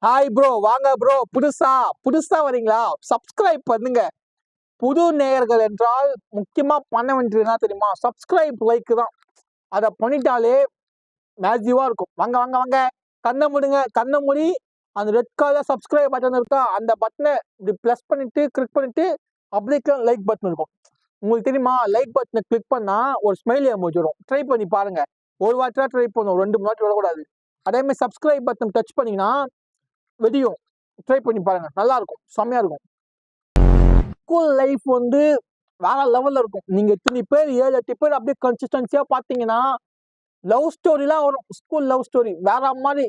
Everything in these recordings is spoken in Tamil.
ஹாய் ப்ரோ, வாங்க ப்ரோ. புதுசா புதுசா வரீங்களா? சப்ஸ்கிரைப் பண்ணுங்க. புது நேயர்கள் என்றால் முக்கியமா பண்ண வேண்டியது என்ன தெரியுமா? சப்ஸ்கிரைப், லைக் தான். அத பண்ணிட்டாலே மேசிவா இருக்கும். வாங்க வாங்க வாங்க. கண்ண மூடுங்க. கண்ண மூடி அந்த ரெட் கலர் சப்ஸ்கிரைப் பட்டன் இருக்கா? அந்த பட்டன இப்படி பிரஸ் பண்ணிட்டு, கிளிக் பண்ணிட்டு அப்படியே லைக் பட்டன் இருக்கும். உங்களுக்கு தெரியுமா? லைக் பட்டன கிளிக் பண்ணா ஒரு ஸ்மைலி எமோஜி வரும். ட்ரை பண்ணி பாருங்க. ஒரு வாட்டி தான் ட்ரை பண்ணணும். 2, 3 வாட்டி வரக்கூடாது. அதே மாரி சப்ஸ்கிரைப் பட்டன் டச் பண்ணீங்கன்னா வெடியும். ட்ரை பண்ணி பாருங்க. நல்லா இருக்கும். செம்மையா இருக்கும். ஸ்கூல் லைஃப் வந்து வேற லெவல்ல இருக்கும். நீங்க இத்தனை பேர் 7, 8 பேர் அப்படியே கன்சிஸ்டன்சியா பார்த்தீங்கன்னா, லவ் ஸ்டோரிலாம் வரும். ஸ்கூல் லவ் ஸ்டோரி வேற மாரி.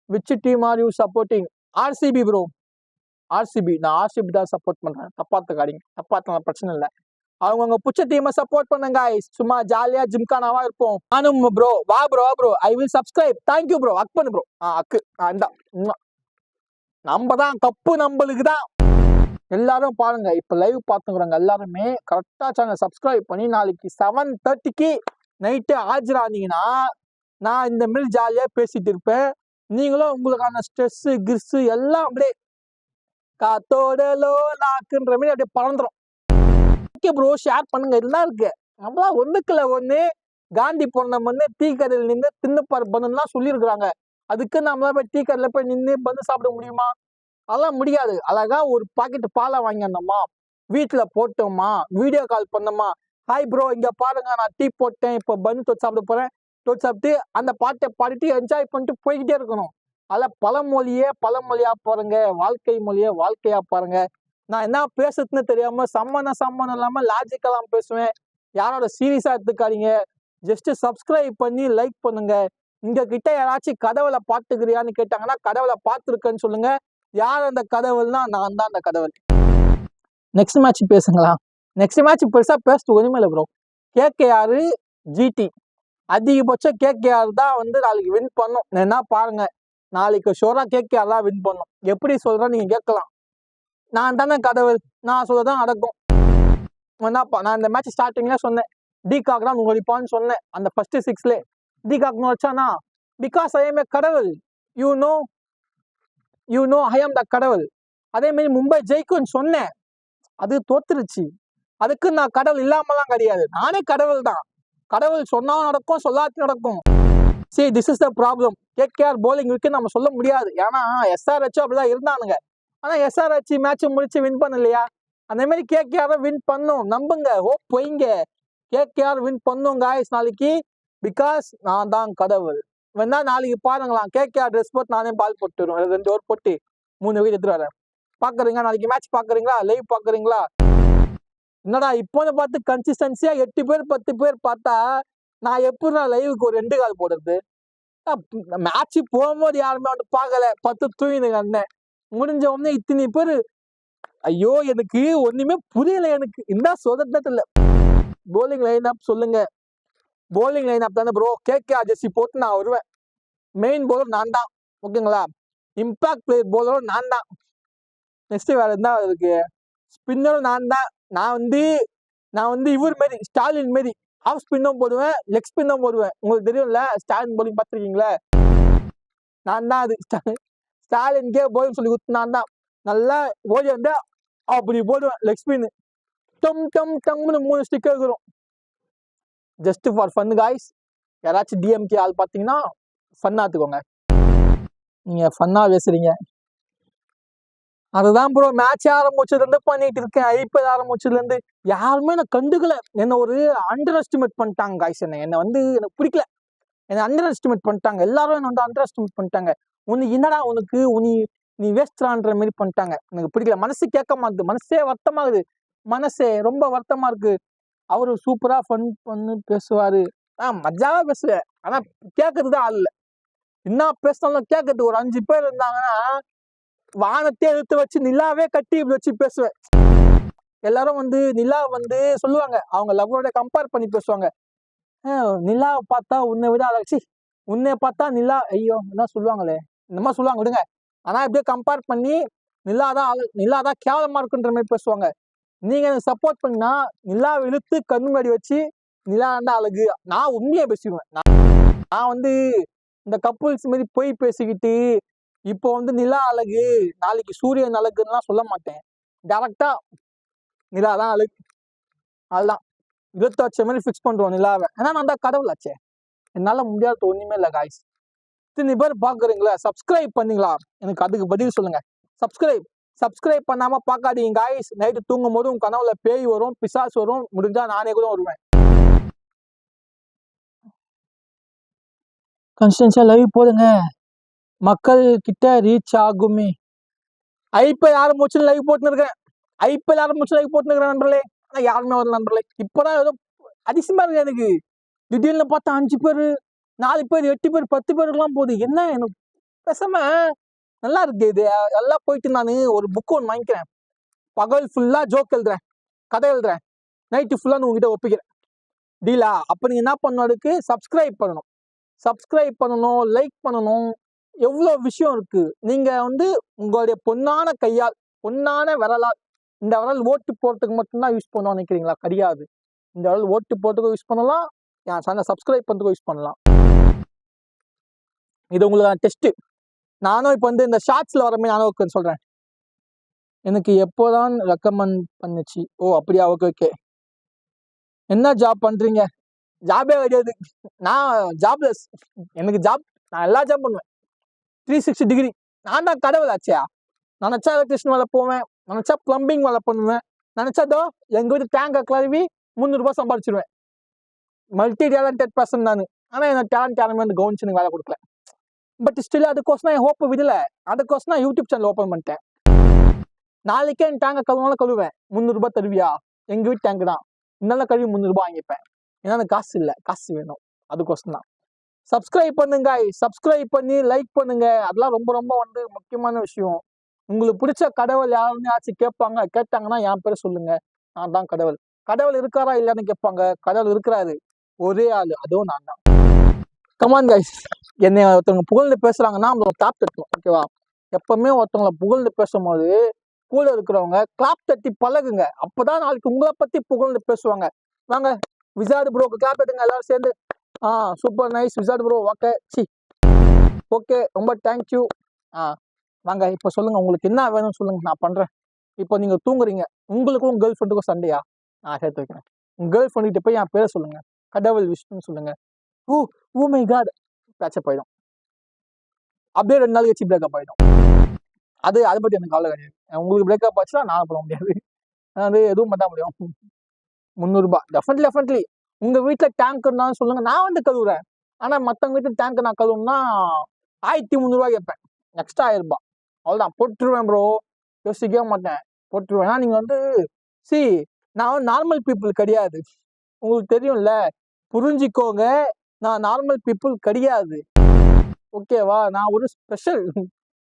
Which team are you supporting? RCB bro. RCB. நான் ஆர்சிபி தான் சப்போர்ட் பண்றேன். தப்பாத்துக்காதீங்க. தப்பாத்துனா பிரச்சனை இல்ல. அவங்கவங்க புடிச்ச டீமை சப்போர்ட் பண்ணுங்க guys. சும்மா ஜாலியா ஜிம்கானாவா இருப்போம். நானும் ப்ரோ. வா ப்ரோ, வா bro. I will subscribe. Thank you bro. Hug பண்ணு ப்ரோ. ஹக்கு. இந்தா. நம்ம தான் கப்பு நம்மளுக்கு தான். எல்லாரும் பாருங்க. இப்ப லைவ் பார்த்துக்கிறவங்க எல்லாருமே கரெக்டா சேனல் சப்ஸ்கிரைப் பண்ணி நாளைக்கு 7:30க்கு நைட்டு ஆஜரானீங்கன்னா நான் இந்த மாதிரி ஜாலியா பேசிட்டு இருப்பேன். நீங்களும் உங்களுக்கான ஸ்ட்ரெஸ் கிர்ஸ் எல்லாம் அப்படியே காத்தோட லாக்குன்ற மாதிரி அப்படியே பறந்துரும். ஓகே ப்ரோ, ஷேர் பண்ணுங்க. இதெல்லாம் இருக்கு. நம்மளா ஒண்ணுக்குள்ள ஒண்ணு காந்தி பொண்ணம் வந்து டீ கடையில் நின்று தின்னுப்பார் பண்ணுலாம் சொல்லியிருக்கிறாங்க. அதுக்கு நம்மளா போய் டீ கடையில போய் நின்று பண்ணு சாப்பிட முடியுமா? அதெல்லாம் முடியாது. அழகா ஒரு பாக்கெட் பாலை வாங்கி வந்தோமா, வீட்டுல போட்டோமா, வீடியோ கால் பண்ணோமா, ஹாய் ப்ரோ இங்க பாருங்க நான் டீ போட்டேன், இப்போ பன்னு தொட்டு சாப்பிட போறேன். தொட்டு சாப்பிட்டு அந்த பாட்டை பாடிட்டு என்ஜாய் பண்ணிட்டு போய்கிட்டே இருக்கணும். அதில் பழமொழியே பழமொழியா பாருங்க, வாழ்க்கை மொழியே வாழ்க்கையா பாருங்க. நான் என்ன பேசுறதுன்னு தெரியாம சம்மந்தம் இல்லாம லாஜிக்கெல்லாம் பேசுவேன். யாரோட சீரியஸா எடுத்துக்காதீங்க. ஜஸ்ட் சப்ஸ்கிரைப் பண்ணி லைக் பண்ணுங்க. இங்க கிட்ட யாராச்சும் கடவுளை பாத்துக்கிறியான்னு கேட்டாங்கன்னா கடவுளை பார்த்துருக்கேன்னு சொல்லுங்க. யார் அந்த கடவுள்னா நான் தான் அந்த கடவுள். நெக்ஸ்ட் மேட்ச் பேசுங்களா? நெக்ஸ்ட் மேட்ச் பெருசா பேசுறது ஒண்ணுமே இல்லை ப்ரோ. கேகேஆர் ஜிடி அதிகபட்சம் கேகேஆர் தான் வந்து நாளைக்கு வின் பண்ணும். என்ன பாருங்க, நாளைக்கு ஷோரா கேகேஆர் தான் வின் பண்ணும். எப்படி சொல்றேன் நீங்க கேட்கலாம். நான் தானே கடவுள், நான் சொல்லதான் நடக்கும். என்னப்பா நான் இந்த மேட்ச் ஸ்டார்டிங்ல சொன்னேன், டிகாக் தான் நுழைப்பான்னு சொன்னேன். அந்த ஃபர்ஸ்ட் 6ல டிகாக் நுழைச்சானா, பிகாஸ் ஐ எம் ஏ கடவுள். You know I am the கடவுள். அதே மாதிரி மும்பை ஜெயிக்கும்னு சொன்னேன், அது தோத்துருச்சு. அதுக்கு நான் கடவுள் இல்லாமலாம் கிடையாது, நானே கடவுள் தான். கடவுள் சொன்னா நடக்கும், சொல்லாத்தி நடக்கும். சரி, this is the problem. KKR bowling இருக்கு நம்ம சொல்ல முடியாது. ஏன்னா எஸ்ஆர்ஹெச் அப்படிதான் இருந்தானுங்க. ஆனா எஸ்ஆர்ஹெச் மேட்ச் முடிச்சு வின் பண்ணலையா? அந்த மாதிரி கேகேஆர் வின் பண்ணும், நம்புங்க. ஹோப் வைங்க. கேகேஆர் வின் பண்ணும் காய்ஸ் நாளைக்கு. பிகாஸ் நான் தான் கடவுள். வேணா நாளைக்கு பாருங்களாம், கேகேஆர் ட்ரெஸ் போட்டு நானே பால் போட்டு வருவேன். 2 ஓவர் போட்டு 3 விக்கெட் எடுத்துட்டு வரேன். பாக்குறீங்களா? நாளைக்கு மேட்ச் பாக்குறீங்களா? லைவ் பாக்குறீங்களா? என்னடா இப்போன்னு பார்த்து கன்சிஸ்டன்சியா 8 பேர் 10 பேர் பார்த்தா நான் எப்படி லைவுக்கு ஒரு 2 கால் போடுறது? மேட்ச் போகும்போது யாருமே வந்து பார்க்கல, 10 தூங்கினுங்க அண்ணன். முடிஞ்ச உடனே இத்தனை பேர். ஐயோ எனக்கு ஒண்ணுமே புரியல. எனக்கு என்ன சொல்றது இல்ல. போலிங் லைன் அப் சொல்லுங்க. போலிங் லைன் அப் தானே ப்ரோ. கேகேஆர் ஜெர்சி போட்டு நான் வருவேன். மெயின் போலர் நான் தான், ஓகேங்களா? இம்பாக்ட் பிளேயர் போலரும் நான் தான். நெக்ஸ்ட் வேற என்ன இருக்கு? ஸ்பின்னரும் நான் தான். நான் வந்து இவர் மாரி, ஸ்டாலின் மாரி ஆஃப் ஸ்பின்னும் போடுவேன், லெக் ஸ்பின்னும் போடுவேன். உங்களுக்கு தெரியும்ல, ஸ்டாலின் போலிங் பார்த்துருக்கீங்களா? நான் தான் அது. ஸ்டாலின்கே போலிங் சொல்லி கொடுத்து நான் தான். நல்லா ஓடி வந்து அப்படி போடுவேன் லெக் ஸ்பின். டம் டம் டம்னு 3 ஸ்டிக்கர் வரும். Just for fun guys. யாராச்சும் டிஎம்கே ஆள் பார்த்தீங்கன்னா ஃபன்னா எடுத்துக்கோங்க. நீங்க ஃபன்னா பேசுறீங்க. அதுதான் ப்ரோ, மேட்ச் ஆரம்பிச்சதுல இருந்து பண்ணிட்டு இருக்கேன். ஐபிஎல் ஆரம்பிச்சதுல இருந்து யாருமே என்ன கண்டுக்கல. என்ன ஒரு அண்டர் எஸ்டிமேட் பண்ணிட்டாங்க காய்ஸ். என்ன வந்து எனக்கு பிடிக்கல. என்ன அண்டர் எஸ்டிமேட் பண்ணிட்டாங்க. எல்லாரும் என்ன வந்து அண்டர் எஸ்டிமேட் பண்ணிட்டாங்க. என்னடா உனக்கு நீ வேஸ்ட்ரான்ற மாதிரி பண்ணிட்டாங்க. எனக்கு பிடிக்கல. மனசு கேட்க மாட்டுது. மனசே வருத்தமாகுது. மனசே ரொம்ப வருத்தமா இருக்கு. அவரு சூப்பரா ஃபன் பண்ணு பேசுவாரு. மஜாவா பேசுவேன். ஆனா கேட்கறதுக்கு ஆள் இல்ல. என்ன பேசினாலும் கேட்கறதுக்கு ஒரு 5 பேர் இருந்தாங்கன்னா வானத்தை எடுத்து வச்சு நிலாவே கட்டி வச்சு பேசுவேன். எல்லாரும் வந்து நிலா வந்து சொல்லுவாங்க, அவங்க லவ்வோட கம்பேர் பண்ணி பேசுவாங்க. நிலாவை பார்த்தா உன்னை விட அழகு, உன்னை பார்த்தா நிலா, ஐயோ என்ன சொல்லுவாங்களே, இந்த மாதிரி சொல்லுவாங்க விடுங்க. ஆனா இப்படியே கம்பேர் பண்ணி நிலாதான் கேவலமா இருக்குன்ற மாதிரி பேசுவாங்க. நீங்க எனக்கு சப்போர்ட் பண்ணா நிலாவை இழுத்து கண்ணு முன்னாடி வச்சு நிலா தான் அழகு, நான் உண்மையை பேசிடுவேன். நான் வந்து இந்த கப்புள்ஸ் மாதிரி போய் பேசிக்கிட்டு இப்போ வந்து நிலா அழகு, நாளைக்கு சூரியன் அழகுன்னுலாம் சொல்ல மாட்டேன். டைரக்டா நிலா தான் அழகு. அதுதான். இருத்த வச்ச மாதிரி ஃபிக்ஸ் பண்றோம் நிலாவ. ஏன்னா நான் தான் கடவுளாச்சே. என்னால முடியாதது ஒண்ணுமே இல்ல காய்ஸ். இத்தனை பேர் பாக்குறீங்களா? சப்ஸ்கிரைப் பண்ணீங்களா? எனக்கு அதுக்கு பதில் சொல்லுங்க. சப்ஸ்கிரைப் பண்ணாம பாக்காதீங்க காய்ஸ். நைட்டு தூங்கும் போது உங்க கனவுல பேய் வரும், பிசாசு வரும். முடிஞ்சா நானே கூட வருவேன். கன்ஸ்டன்ஸா லைவ் போடுங்க. மக்கள் கிட்ட ரீச் ஆகுமே. ஐபிஎல் ஆரம்பிச்சு லைவ் போட்டுன்னு இருக்கேன். ஐபிஎல் ஆரம்பிச்சு லைவ் போட்டுன்னு இருக்கிறேன் நண்பர்களே. ஆனா யாருமே வரல நண்பர்களே. இப்பதான் ஏதோ அதிசயமா இருக்கு எனக்கு. திடீர்னு பார்த்தா 5 பேரு, 4 பேர், 8 பேர், 10 பேருக்குலாம் போகுது. என்ன எனக்கு பேசாம நல்லா இருக்கு இது. எல்லாம் போயிட்டு நான் ஒரு புக் ஒன்று வாங்கிக்கிறேன். பகல் ஃபுல்லா ஜோக் எழுதுறேன், கதை எழுதுறேன், நைட்டு ஃபுல்லா உங்ககிட்ட ஒப்பிக்கிறேன். டீலா? அப்ப நீங்க என்ன பண்ணணும்? அதுக்கு சப்ஸ்கிரைப் பண்ணணும், லைக் பண்ணணும். எவ்வளோ விஷயம் இருக்கு. நீங்க வந்து உங்களுடைய பொன்னான கையால், பொன்னான விரலால், இந்த விரல் ஓட்டு போறதுக்கு மட்டும்தான் யூஸ் பண்ணுவோம் நினைக்கிறீங்களா? கிடையாது. இந்த விரல் ஓட்டு போறதுக்கும் யூஸ் பண்ணலாம், என் சேனலை சப்ஸ்கிரைப் பண்ணுறதுக்கும் யூஸ் பண்ணலாம். இது உங்களுக்கு டெஸ்ட். நானும் இப்போ வந்து இந்த ஷார்ட்ஸ்ல வரமே நானும் சொல்றேன். எனக்கு எப்போதான் ரெக்கமெண்ட் பண்ணுச்சு? ஓ அப்படியா? Okay okay. என்ன ஜாப் பண்றீங்க? ஜாபே கிடையாது. நான் ஜாப்லெஸ். எனக்கு ஜாப், நான் எல்லா ஜாப் பண்ணுவேன். 360 டிகிரி. நான் தான் கடவுள் ஆச்சா. நினைச்சா எலக்ட்ரிஷியன் வேலை போவேன், நினைச்சா பிளம்பிங் வேலை பண்ணுவேன், நினைச்சதோ எங்க வீட்டு டேங்கை கழுவி 300 ரூபாய் சம்பாதிச்சிருவேன். மல்டி டேலண்டட் பர்சன் நான். ஆனா என்ன டேலண்ட் யாருமே வந்து கவனிச்சு எனக்கு வேலை கொடுக்கல. பட் ஸ்டில் அதுக்கோசம் என் ஹோப் விடல. அதுக்கோசம் நான் யூடியூப் சேனல் ஓப்பன் பண்ணிட்டேன். நாளைக்கே என் டேங்கை கழுவுனாலும் கழுவேன். 300 ரூபாய் தருவியா? எங்க வீட்டு டேங்க் தான். இதனால கழுவி 300 ரூபாய் வாங்கிப்பேன். ஏன்னா எனக்கு காசு இல்லை, காசு வேணும். அதுக்கோசம் தான். சப்ஸ்கிரைப் பண்ணுங்க, சப்ஸ்கிரைப் பண்ணி லைக் பண்ணுங்க. அதெல்லாம் ரொம்ப ரொம்ப வந்து முக்கியமான விஷயம். உங்களுக்கு பிடிச்ச கடவுள் யாருன்னு ஆச்சு கேட்டாங்கன்னா என் பேரை சொல்லுங்க. நான் தான் கடவுள். கடவுள் இருக்காரா இல்லையான்னு கேட்பாங்க. கடவுள் இருக்கிறாரு, ஒரே ஆளு, அதுவும் நான் தான். Come on guys. என்னை ஒருத்தவங்க புகழ்ந்து பேசுறாங்கன்னா அவங்க கிளாப் தட்டணும். ஓகேவா? எப்பவுமே ஒருத்தவங்களை புகழ்ந்து பேசும்போது கூட இருக்கிறவங்க கிளாப் தட்டி பழகுங்க. அப்பதான் நாளைக்கு உங்களை பத்தி புகழ்ந்து பேசுவாங்க. வாங்க விசாடு ப்ரோக்கு கிளாப் தட்டுங்க எல்லாரும் சேர்ந்து. சூப்பர் நைஸ் விசாடு ப்ரோ. ஓகே ஓகே, ரொம்ப தேங்க்யூ. வாங்க இப்போ சொல்லுங்க, உங்களுக்கு என்ன வேணும்னு சொல்லுங்க, நான் பண்றேன். இப்போ நீங்க தூங்குறீங்க, உங்களுக்கும் கேர்ள் ஃப்ரெண்டுக்கும் சண்டையா? நான் சேர்த்து வைக்கிறேன். உங்க கேர்ள் ஃப்ரெண்ட்கிட்ட போய் என் பேரை சொல்லுங்க, கடவுள் விஷ்ணுன்னு சொல்லுங்க. ஓ மை காட், பேச்சப் ஆயிடும். அப்படியே 2 நாள் கழிச்சு பிரேக்கப் ஆயிடும். அதை பத்தி எனக்கு கவலை கிடையாது. உங்களுக்கு பிரேக்கப் ஆச்சுன்னா நான் பண்ண முடியாது. அது எதுவும் பண்ண முடியும். 300 ரூபாய் டெஃபினெட்லி. உங்க வீட்டுல டேங்க் இருந்தாலும் சொல்லுங்க, நான் வந்து கழுவுறேன். ஆனா மத்தவங்க வீட்டுல டேங்க் நான் கழுவுனா 1300 ரூபாய் கேட்பேன். எக்ஸ்ட்ரா 1000 ரூபாய். அவ்வளவுதான், போட்டுருவேன் ப்ரோ. யோசிக்கவே மாட்டேன், போட்டுருவேன். ஏன்னா நீங்க வந்து நான் வந்து நார்மல் பீப்புள் கிடையாது. உங்களுக்கு தெரியும்ல, புரிஞ்சுக்கோங்க. நான் நார்மல் பீப்புள் கிடையாது. ஓகேவா? நான் ஒரு ஸ்பெஷல்.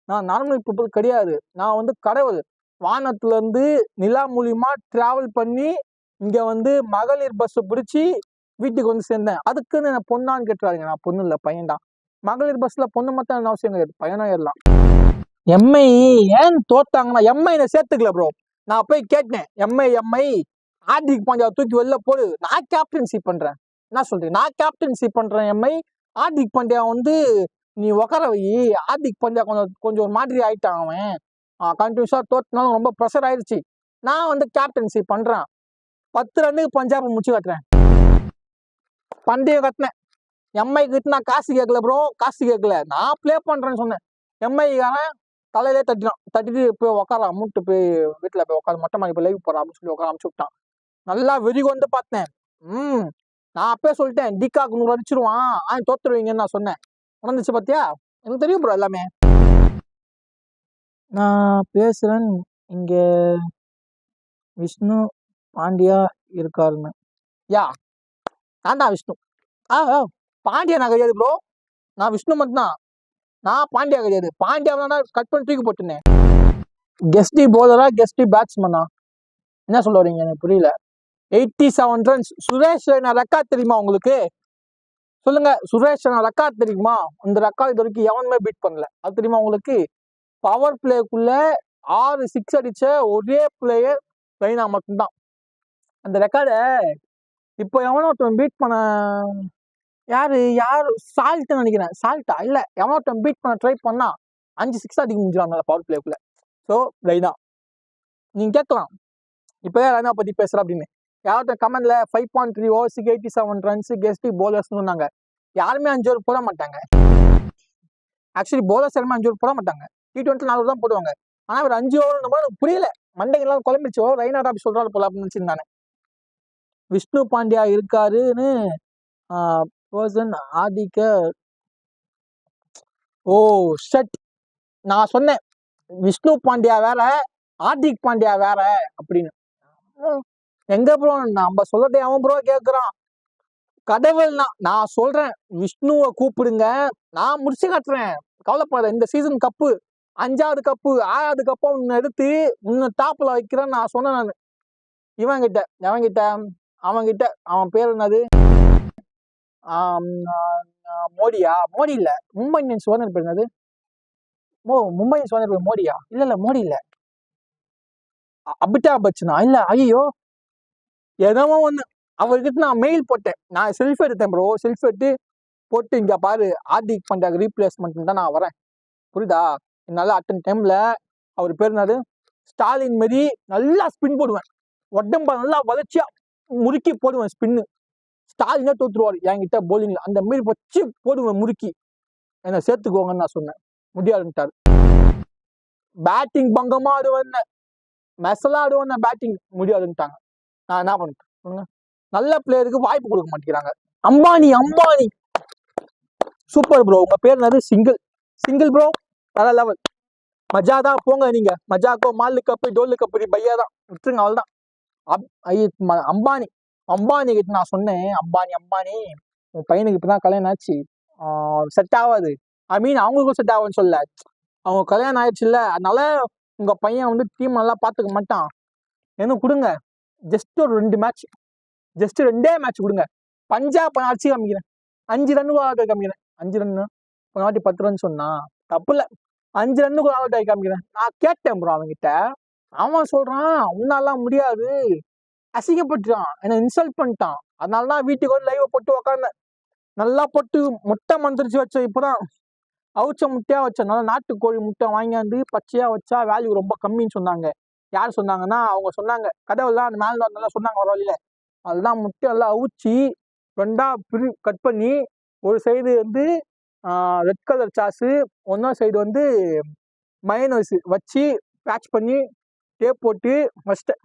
நான் நார்மல் பீப்புள் கிடையாது. நான் வந்து கடவுள். வானத்துல இருந்து நிலா மூலியமா டிராவல் பண்ணி இங்க வந்து மகளிர் பஸ் பிடிச்சி வீட்டுக்கு வந்து சேர்ந்தேன். அதுக்குன்னு என்ன பொண்ணான்னு கேட்டுறாங்க. நான் பொண்ணு இல்லை, பையன் தான். மகளிர் பஸ்ல பொண்ணு மட்டும் அவசியம் கிடையாது, பையனும் ஏறலாம். எம்ஐ ஏன் தோத்தாங்கன்னா எம்ஐ சேர்த்துக்கல ப்ரோ. நான் போய் கேட்டேன், எம்ஐ ஹார்திக் பாண்டியா தூக்கி வெளில போடு, நான் கேப்டன்சி பண்றேன். என்ன சொல்றேன்? நான் கேப்டன்சி பண்றேன் எம்ஐ. ஹார்திக் பாண்டியா வந்து நீ உக்கார வை. ஹார்திக் பாண்டியா கொஞ்சம் ஒரு மாதிரி ஆயிட்டான் அவன். கண்டினியூஸா தோத்தினாலும் ரொம்ப ப்ரெஷர் ஆயிடுச்சு. நான் வந்து கேப்டன்சி பண்றேன். 10 ரன்னுக்கு பஞ்சாப் முடிச்சு கட்டுறேன். பந்தயம் கட்டினேன். எம்ஐ கிட்ட நான் காசு கேட்கல ப்ரோ, காசு கேட்கல. நான் பிளே பண்றேன்னு சொன்னேன். எம்ஐக்காரன் தலையிலே தட்டிட்டு போய் உட்கார அமுட்டு போய் வீட்டுல போய் உட்காந்து மொட்டை மாடி போய் லைவ் போறான் அப்படின்னு சொல்லி உட்கார அமுச்சு விட்டான். நல்லா வெறி கொண்டு பார்த்தேன். நான் அப்பயே சொல்லிட்டேன், டிகாக்கு 100 அடிச்சிருவான், தோத்துருவீங்கன்னு நான் சொன்னேன். உணர்ந்துச்சு பாத்தியா? எனக்கு தெரியும் ப்ரோ எல்லாமே. நான் பேசுறேன் இங்க விஷ்ணு பாண்டியா இருக்காருன்னு. நான் தான் விஷ்ணு. பாண்டியா நான் கிடையாது ப்ரோ. நான் விஷ்ணு மட்டும்தான். நான் பாண்டியா கிடையாது. பாண்டியா கட் பண்ணி தூக்கி போட்டுனேன். கெஸ்டி போலரா கெஸ்டி பேட்ஸ்மேனா? என்ன சொல்ல வரீங்க எனக்கு புரியல. 87 ரன்ஸ். சுரேஷ் ரெய்னா ரெக்கார்ட் தெரியுமா உங்களுக்கு? சொல்லுங்க, சுரேஷ் ரெய்னா ரெக்கார்ட் தெரியுமா? அந்த ரெக்கார்ட் இது வரைக்கும் எவனுமே பீட் பண்ணல. அது தெரியுமா உங்களுக்கு? பவர் பிளேக்குள்ள 6 6 அடிச்ச ஒரே பிளேயர் ரெய்னா மட்டும்தான். அந்த ரெக்கார்டை இப்போ எவனோ ஒருத்தன் பீட் பண்ண, யாரு சால்ட் நினைக்கிறேன். சால்ட்டா இல்ல, எவனோ ஒருத்தன் பீட் பண்ண ட்ரை பண்ணா. 5 6 அடிக்க முடிஞ்சிடும் பவர் பிளேக்குள்ள. ஸோ ரைனா நீங்க கேட்கலாம் இப்போதான் ரைனா பத்தி பேசுற அப்படின்னு. யார்கிட்ட கமெண்ட்ல 5.3 ஓவர்ஸுக்கு 87 ரன்ஸ் கெஸ்ட் போலர்ஸ்னு சொன்னாங்க. யாருமே 5 ஓவர் போட மாட்டாங்க. ஆக்சுவலி போலர்ஸ் யாருமே 5 ஓவர் போட மாட்டாங்க. T20 4 தான் போடுவாங்க. ஆனா ஒரு 5 ஓவர் எனக்கு புரியல. மண்டைகள்லாம் குழம்பிச்சோ ரைனா அப்படி சொல்றாரு போல அப்படின்னு நினைச்சிருந்தானே. விஷ்ணு பாண்டியா இருக்காருன்னு பர்சன் ஆதிக்க. ஓ ஷட், நான் சொன்னேன் விஷ்ணு பாண்டியா வேற ஹார்திக் பாண்டியா வேற அப்படின்னு. எங்க ப்ரோ நம்ம சொல்லட்டே அவன் ப்ரோ கேட்குறான். கடவுள்னா நான் சொல்றேன் விஷ்ணுவை கூப்பிடுங்க, நான் முடிச்சு காட்டுறேன், கவலைப்படாத. இந்த சீசன் கப்பு 5வது கப்பு 6வது கப்பை உன்னை எடுத்து உன்னை டாப்ல வைக்கிறேன்னு நான் சொன்னேன். நான் இவன்கிட்ட அவன்கிட்ட அவன் பேர் என்னது, மோடியா? மோடி இல்ல, மும்பை இந்தியன்ஸ் ஓனர் பேர் என்னது? மும்பை இந்தியன்ஸ் ஓனர் பேர் மோடியா? இல்ல மோடி இல்ல, அபிதாப் பச்சனா? இல்ல, ஐயோ ஏதோ ஒண்ணு. அவர்கிட்ட நான் மெயில் போட்டேன், நான் செல்ஃப் எடுத்தேன் ப்ரோ. செல்ஃப் எடுத்து போட்டு இங்க பாரு ஹார்திக் பாண்டியா ரீப்ளேஸ்மெண்ட் தான் நான் வரேன், புரியுதா? என்னால அட்டன் டைம்ல அவர் பேர் என்னது, ஸ்டாலின் மாரி நல்லா ஸ்பின் போடுவேன், உடம்ப நல்லா வளர்ச்சியா முறுக்கி போடுவேன் ஸ்பின்னு. ஸ்டாலினா தோத்துருவாரு என்கிட்ட போலிங்ல, அந்த மாரி வச்சு போடுவேன் முறுக்கி. என்ன சேர்த்துக்கோங்கன்னு நான் சொன்னேன், முடியாதுன்ட்டாரு. பேட்டிங் பங்கமா ஆடுவேன், மெசலா ஆடுவேன், பேட்டிங் முடியாதுன்ட்டாங்க. நான் என்ன பண்ணிட்டேன்? நல்ல பிளேயருக்கு வாய்ப்பு கொடுக்க மாட்டேங்கிறாங்க. Ambani super bro. உங்க பேர் என்னது? சிங்கிள் ப்ரோ, வேற லெவல். மஜா தான் போங்க நீங்க. மஜாக்கோ மாலு கப்பு டோலு கப்பு பையா தான் விட்டுருங்க, அவள் தான். அம்பானி கிட்ட நான் சொன்னேன், அம்பானி உன் பையனுக்கு இப்பதான் கல்யாணம் ஆச்சு, செட் ஆகாது. ஐ மீன் அவங்களுக்கும் செட் ஆகுதுன்னு சொல்ல, அவங்க கல்யாணம் ஆயிடுச்சு இல்ல, அதனால உங்க பையன் வந்து டீம் நல்லா பாத்துக்க மாட்டான். என்ன கொடுங்க, ஜஸ்ட் ஒரு 2 மேட்ச், ஜஸ்ட் 2 மேட்ச் கொடுங்க. பஞ்சாப் அடிச்சு காமிக்கிறேன், 5 ரன் காமிக்கிறேன். 5 ரன்னு ஒரு வாட்டி 10 ரன் சொன்னா தப்பு இல்ல, 5 ரன்னுக்கு அவுட் ஆகி காமிக்கிறேன். நான் கேட்டேன் ப்ரோ அவன்கிட்ட, அவன் சொல்றான் உன்னாலாம் முடியாது, அசிங்கப்பட்டுட்டான், என்ன இன்சல்ட் பண்ணிட்டான். அதனாலதான் வீட்டுக்கு வந்து லைவ் போட்டு உக்காந்தேன். நல்லா போட்டு முட்டை மந்திரிச்சு வச்ச, இப்பதான் அவுச்ச முட்டையா வச்சேன். நல்லா நாட்டுக்கோழி முட்டை வாங்கியாந்து பச்சையா வச்சா வேல்யூ ரொம்ப கம்மின்னு சொன்னாங்க. யார் சொன்னாங்கன்னா அவங்க சொன்னாங்க, கடவுள்லாம் அந்த மேல நல்லா சொன்னாங்க ஒரு வழியில. அதுதான் முட்டை நல்லா அவிச்சு 2ஆ கட் பண்ணி, ஒரு சைடு வந்து ரெட் கலர் சாஸு, ஒன்றாம் சைடு வந்து மயோனைஸ் வச்சு பேட்ச் பண்ணி டேப் போட்டு வச்சிட்டேன்.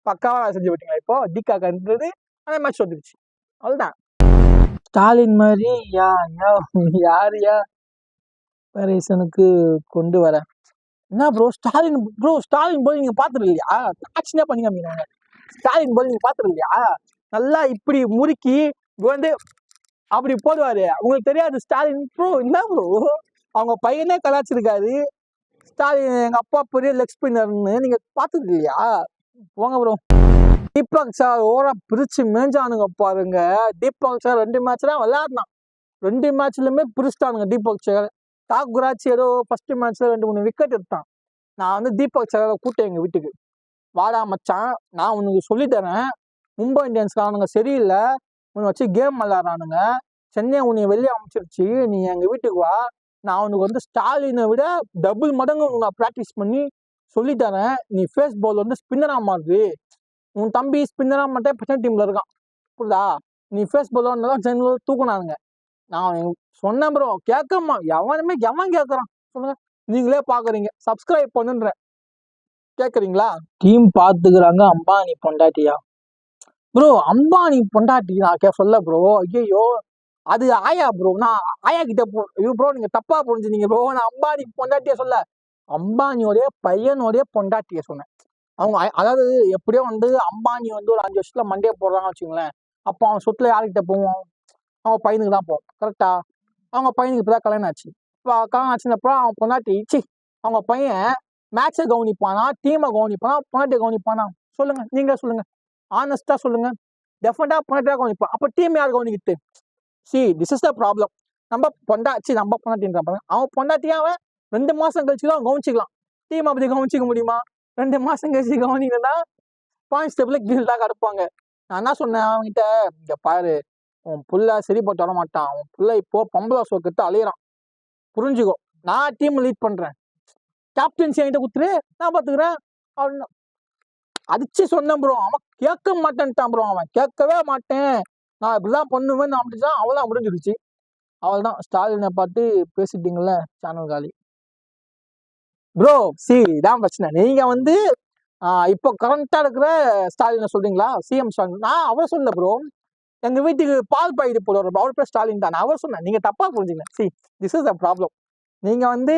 பக்காவாக செஞ்சு விட்டீங்களா? இப்போ டிகான்றது அதே மேட்ச் வந்துருச்சு, அவ்வளோதான். ஸ்டாலின் மாதிரி யாரையா ரீசனுக்கு கொண்டு வரேன். என்ன ப்ரோ ஸ்டாலின் போய் நீங்க பாத்துரு இல்லையா? ஆக்ஷனே பண்ணி காமிக்கிறாங்க. ஸ்டாலின் போய் நீங்க பாத்துரு இல்லையா? நல்லா இப்படி முறுக்கி வந்து அப்படி போடுவாரு. உங்களுக்கு தெரியாது ஸ்டாலின் ப்ரோ என்ன ப்ரோ, அவங்க பையனே கலாச்சிருக்காரு. ஸ்டாலின் எங்க அப்பா பெரிய லெக் ஸ்பின்னர்னு நீங்க பாத்துரு இல்லையா? போங்க ப்ரோ. தீபக் சார் ஓரா பிரிச்சு மேஞ்சானுங்க பாருங்க. தீபக் சார் 2 மேட்ச் தான் விளையாடினான், 2 மேட்ச்லயுமே பிரிச்சுட்டானுங்க. தீபக் சார் தாக்குராச்சி ஏதோ ஃபர்ஸ்ட் மேட்ச்ல 2-3 விக்கெட் எடுத்தான். நான் வந்து தீபக் சாரை கூட்டேன் எங்க வீட்டுக்கு, வாடா மச்சான் நான் உனக்கு சொல்லி தரேன், மும்பை இந்தியன்ஸ்காரனுங்க சரியில்லை, உன்னை வச்சு கேம் விளையாடுறானுங்க, சென்னை உன்னை வெளியே அமைச்சிருச்சு, நீ எங்க வீட்டுக்கு வா, நான் உனக்கு வந்து ஸ்டாலினை விட டபுள் மடங்கு நான் ப்ராக்டிஸ் பண்ணி சொல்லி தரேன், நீ ஃபேஸ் பால் வந்து ஸ்பின்னரா மாறுது, உன் தம்பி ஸ்பின்னரா மட்டும் பிரச்சனை டீம்ல இருக்கான், புரியுதா? நீ ஃபேஸ் பால் ஜெனரல் தூக்குனானுங்க. நான் சொன்னேன் ப்ரோ, கேட்கமா எவன் கேட்கறான் சொல்லுங்க, நீங்களே பாக்குறீங்க. சப்ஸ்கிரைப் பண்ணுன்றேன், கேக்குறீங்களா? டீம் பாத்துக்கிறாங்க அம்பானி பொண்டாட்டியா? ப்ரோ அம்பானி பொண்டாட்டி நான் சொல்ல ப்ரோ, ஐயோ அது ஆயா ப்ரோ, நான் ஆயா கிட்ட ப்ரோ நீங்க தப்பா புரிஞ்சுனீங்க ப்ரோ, நான் அம்பானி பொண்டாட்டிய சொல்ல, அம்பானியோடைய பையனோடைய பொண்டாட்டிய சொன்னேன். அவங்க அதாவது எப்படியோ வந்து அம்பானி வந்து ஒரு 5 வருஷத்துல மண்டே போடுறாங்கன்னு வச்சுங்களேன், அப்போ அவன் சொத்துல யாருக்கிட்ட போவோம்? அவங்க பையனுக்கு தான் போவோம், கரெக்டா? அவங்க பையனுக்கு இப்பதான் கல்யாணம் ஆச்சு. இப்போ கல்யாணம் ஆச்சுன்னப்போ அவன் பொண்டாட்டி அவங்க பையன் மேட்சை கவனிப்பானா, டீமை கவனிப்பானா, பொண்டாட்டியை கவனிப்பானா? சொல்லுங்க, நீங்க சொல்லுங்க, ஆனஸ்டா சொல்லுங்க. டெஃபினட்டா பொண்டாட்டியா கவனிப்பான். அப்போ டீம் யார் கவனிக்கிட்டு? This is the problem. நம்ம பொண்டாட்டின்ற அவன் பொண்டாட்டியா அவன் 2 மாசம் கழிச்சு தான் கவனிச்சிக்கலாம். டீம் அப்படி கவனிச்சிக்க முடியுமா? 2 மாசம் கழிச்சு கவனிக்கணும்னா பாயிண்ட் ஸ்டெப்ல கீழ் தான் கிடப்பாங்க. நான் என்ன சொன்னேன் அவன்கிட்ட, இங்க பாரு உன் புள்ள சரிப்பட்டு வர மாட்டான், உன் புள்ள இப்போ பொம்பளை சோக்கிட்டு அலையிறான், புரிஞ்சுக்கோ, நான் டீம் லீட் பண்றேன், கேப்டன்சி என்கிட்ட குத்துரு, நான் பாத்துக்கிறேன் அப்படின்னு அடிச்சு சொன்னேன் ப்ரோ. அவன் கேட்க மாட்டேன்ட்டான் ப்ரோ. அவன் கேட்கவே மாட்டேன், நான் இப்படிதான் பண்ணுவேன் அப்படிதான். அவள்தான் முடிஞ்சிருச்சு. அவள் தான் ஸ்டாலினை பார்த்து பேசிட்டீங்கல்ல, சேனல் காலி ப்ரோ. இதான் பிரச்சனை. நீங்க வந்து இப்போ கரண்டா இருக்கிற ஸ்டாலினை சொல்றீங்களா? சிஎம் ஸ்டாலின். நான் அவர் சொல்ல ப்ரோ. எங்க வீட்டுக்கு பால் பாக்கெட் போடுவார், அவர் பேர் ஸ்டாலின் தான். அவர் சொன்னேன், நீங்க தப்பா புரிஞ்சுங்க. This is a problem. நீங்க வந்து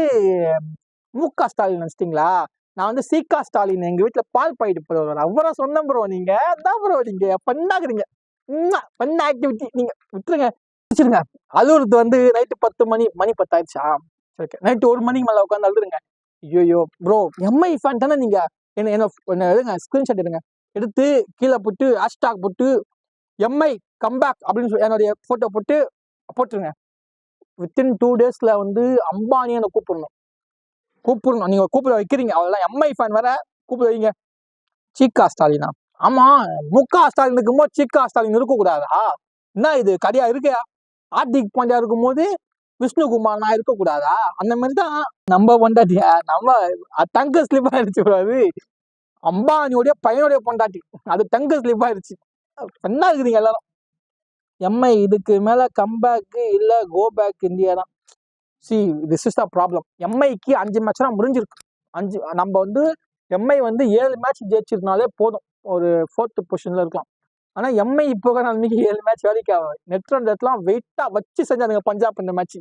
முக ஸ்டாலின் நினைச்சிட்டீங்களா? நான் வந்து சீகா ஸ்டாலின், எங்க வீட்டுல பால் பாக்கெட் போடுவார், அவரை சொன்னேன் ப்ரோ. நீங்க தான் ப்ரோ, நீங்க பண்ணாக்குறீங்க, பண்ண ஆக்டிவிட்டி நீங்க விட்டுருங்க, வச்சிருங்க. அழுவுறது வந்து நைட்டு 10 மணி, மணி 10 ஆயிடுச்சா, நைட்டு 1 மணிக்கு மேல உட்காந்து அழுதுருங்க. ஐயோ ப்ரோ, எம்ஐ ஃபேன் தானே நீங்க? என்ன எடுங்க, ஸ்கிரீன்ஷாட் எடுங்க, எடுத்து கீழே போட்டு ஹேஷ்டாக் போட்டு எம்ஐ கம்பேக் அப்படின்னு சொல்லி என்னுடைய போட்டோ போட்டு போட்டுருங்க. வித்தின் 2 டேஸ்ல வந்து அம்பானியை என்ன கூப்பிடணும். நீங்க கூப்பிட வைக்கிறீங்க, அவ்வளவுதான். எம்ஐ ஃபேன் வேற கூப்பிட வைங்க. சீகா ஸ்டாலினா? ஆமா, முக ஸ்டாலின் இருக்கும்போது சீகா ஸ்டாலின் இருக்க கூடாதா? என்ன இது கதையா இருக்கு? ஹார்திக் பாண்டியா இருக்கும்போது விஷ்ணுகுமார் நான் இருக்க கூடாதா? அந்த மாதிரிதான் நம்ம பொண்டாட்டியா, நம்ம டங்கு ஸ்லிப் ஆயிடுச்சு கூடாது. அம்பானியோடைய பையனுடைய பொண்டாட்டி, அது டங்கு ஸ்லிப் ஆயிடுச்சு. என்ன இருக்குறீங்க எல்லாரும்? எம்ஐ இதுக்கு மேல கம்பேக் இல்ல கோ பேக் இந்தியா தான். This is the problem. எம்ஐக்கு 5 மேட்ச் தான் முடிஞ்சிருக்கு. நம்ம வந்து எம்ஐ வந்து 7 மேட்ச் ஜெயிச்சிருந்தாலே போதும், ஒரு 4th பொசிஷன்ல இருக்கலாம். ஆனா எம்ஐ இப்போ நிலைமைக்கு 7 மேட்ச் வேலைக்கு ஆகும். நெட் ரன் ரேட்லாம் வெயிட்டா வச்சு செஞ்சாங்க பஞ்சாப் இந்த மேட்ச்.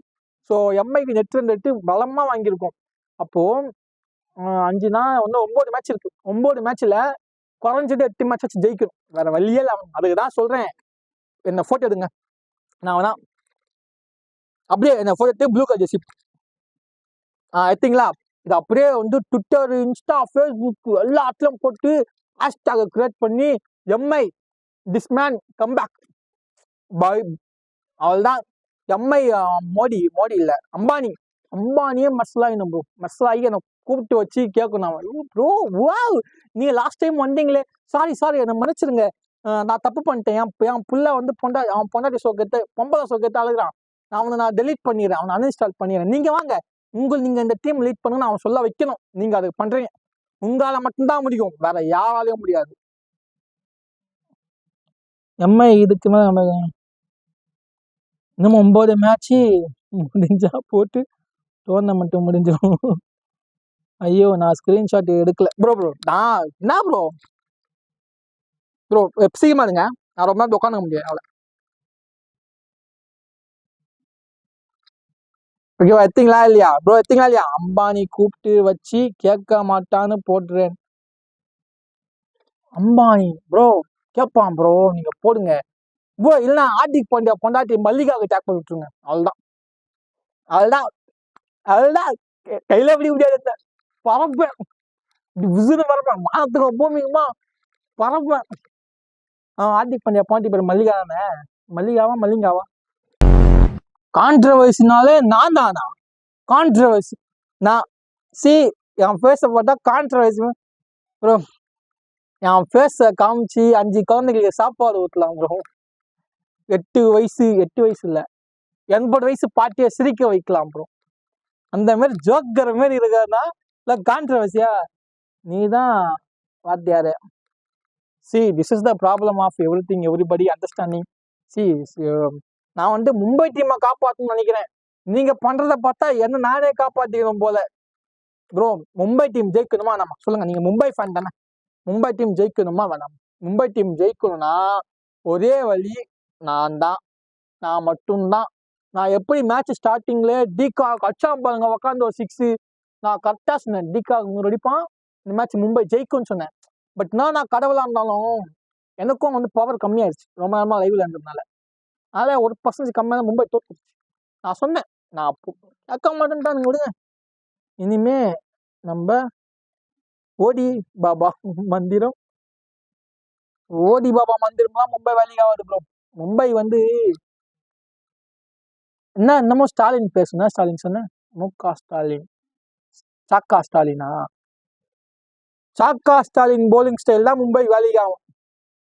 ஸோ எம்ஐக்கு நெட் ரன் ரேட்டு பலமா வாங்கியிருக்கோம். அப்போ 5னா இன்னும் 9 மேட்ச் இருக்கு. 9 மேட்ச்ல குறைஞ்சது 8 மேட்ச் வச்சு ஜெயிக்கணும், வேற வழியே இல்லை. அதுக்கு தான் சொல்றேன், என்ன போட்டோ எடுங்க. நான் வேணா அப்படியே என்ன போட்டோ எடுத்து ப்ளூ கலர் ஜெர்சி எடுத்தீங்களா, இது அப்படியே வந்து ட்விட்டர், இன்ஸ்டா, ஃபேஸ்புக் எல்லாத்துலயும் போட்டு ஹேஷ்டாக கிரியேட் பண்ணி MI this man comeback by, அவள்தான். எம்ஐ மோடி இல்ல அம்பானியே மசலாகி நம்ம மசலாகி என்னை கூப்பிட்டு வச்சு கேட்கணும். ப்ரோ வாவ், நீங்க லாஸ்ட் டைம் வந்தீங்களே, சாரி என்னை மன்னிச்சிருங்க, நான் தப்பு பண்ணிட்டேன். என் புள்ள வந்து அவன் பொண்டாட்டி சோக்கத்தை பொம்பளை சோக்கத்தை அழுகிறான், நான் டெலீட் பண்ணிடுறேன், அவனை அன்இன்ஸ்டால் பண்ணிடுறேன். நீங்க வாங்க, நீங்க இந்த டீம் லீட் பண்ணுங்க, அவன் சொல்ல வைக்கணும். நீங்க அதை பண்றீங்க, உங்களால மட்டும்தான் முடியும், வேற யாராலையும் முடியாது. எம்ஐ இதுக்கு மேல இன்னும் 9 மேட்ச் முடிஞ்சா போட்டு டோர்னமெண்ட் முடிஞ்சிடும். ஐயோ, நான் ஸ்கிரீன்ஷாட் எடுக்கல ப்ரோ. நான் என்ன ப்ரோ வெப்சிகமா இருங்க, நான் ரொம்ப நேரம் உட்காந்துக்க முடியாது அவ்வளோ. ஓகேவா? எத்தீங்களா இல்லையா ப்ரோ? எத்தீங்களா இல்லையா? அம்பானி கூப்பிட்டு வச்சு கேட்க மாட்டான்னு போட்டுறேன். அம்பானி ப்ரோ கேட்பான் ப்ரோ, நீங்க போடுங்க ப்ரோ. இல்லைன்னா ஹார்திக் பாண்டியா பொண்டாட்டி மல்லிகாவுக்கு டேக் பண்ணி விட்டுருங்க, அவ்வளவுதான். கையில பிடிக்க முடியாது, பரப்பேன், விசிறு பரப்பேன், மானத்துக்கு பூமிக்குமா பரப்பேன். ஹார்திக் பாண்டியா பாண்டி பேர் மல்லிகா தானே? மல்லிகாவா? கான்ட்ரவர்சினாலே நான் தானா? கான்ட்ரவர்சி நான் என் ஃபேஸை பார்த்தா கான்ட்ரவர்சி ப்ரோ. என் ஃபேஸை காமிச்சு 5 குழந்தைகளுக்கு சாப்பாடு ஊற்றலாம் ப்ரோ. 8 வயசு இல்லை, 80 வயசு பாட்டியை சிரிக்க வைக்கலாம் ப்ரோ. அந்த மாதிரி ஜோக்கர் மாதிரி இருக்காருன்னா இல்லை கான்ட்ரவர்சியா? நீ தான் வாத்தியாரு. This is the problem of everything, everybody understanding. நான் வந்து மும்பை டீமை காப்பாற்றணும்னு நினைக்கிறேன். நீங்க பண்றத பார்த்தா என்ன நானே காப்பாத்திக்கணும் போல ப்ரோ. மும்பை டீம் ஜெயிக்கணுமா வேணாமா சொல்லுங்க? நீங்க மும்பை ஃபேன் தானே? மும்பை டீம் ஜெயிக்கணுமா வேணாம்? மும்பை டீம் ஜெயிக்கணும்னா ஒரே வழி, நான் மட்டும்தான். நான் எப்படி மேட்ச் ஸ்டார்டிங்ல டிகாக் அச்சாம் பாருங்க உட்காந்து ஒரு 6, நான் கரெக்டா சொன்னேன், டிகாக் 100 அடிப்பான், இந்த மேட்ச் மும்பை ஜெயிக்கும்னு சொன்னேன். பட் நான் கடவுளா இருந்தாலும் எனக்கும் வந்து பவர் கம்மியாயிருச்சு ரொம்ப நேரமா லைவ்ல இருந்ததுனால. அதனால 1% கம்மியாக மும்பை தோத்துருச்சு. நான் சொன்னேன், நான் கேட்க மாட்டேன்ட்டான்னு விடுங்க. இனிமே நம்ம ஓடி பாபா மந்திரம்லாம் மும்பை வேலைக்கு ஆகாது ப்ரோ. மும்பை வந்து என்னமோ ஸ்டாலின் பேசுனா, ஸ்டாலின் சொன்ன முக ஸ்டாலின், சாக்கா ஸ்டாலினா? சாக்கா ஸ்டாலின் போலிங் ஸ்டைல் தான் மும்பை வேலைக்கு ஆகும்.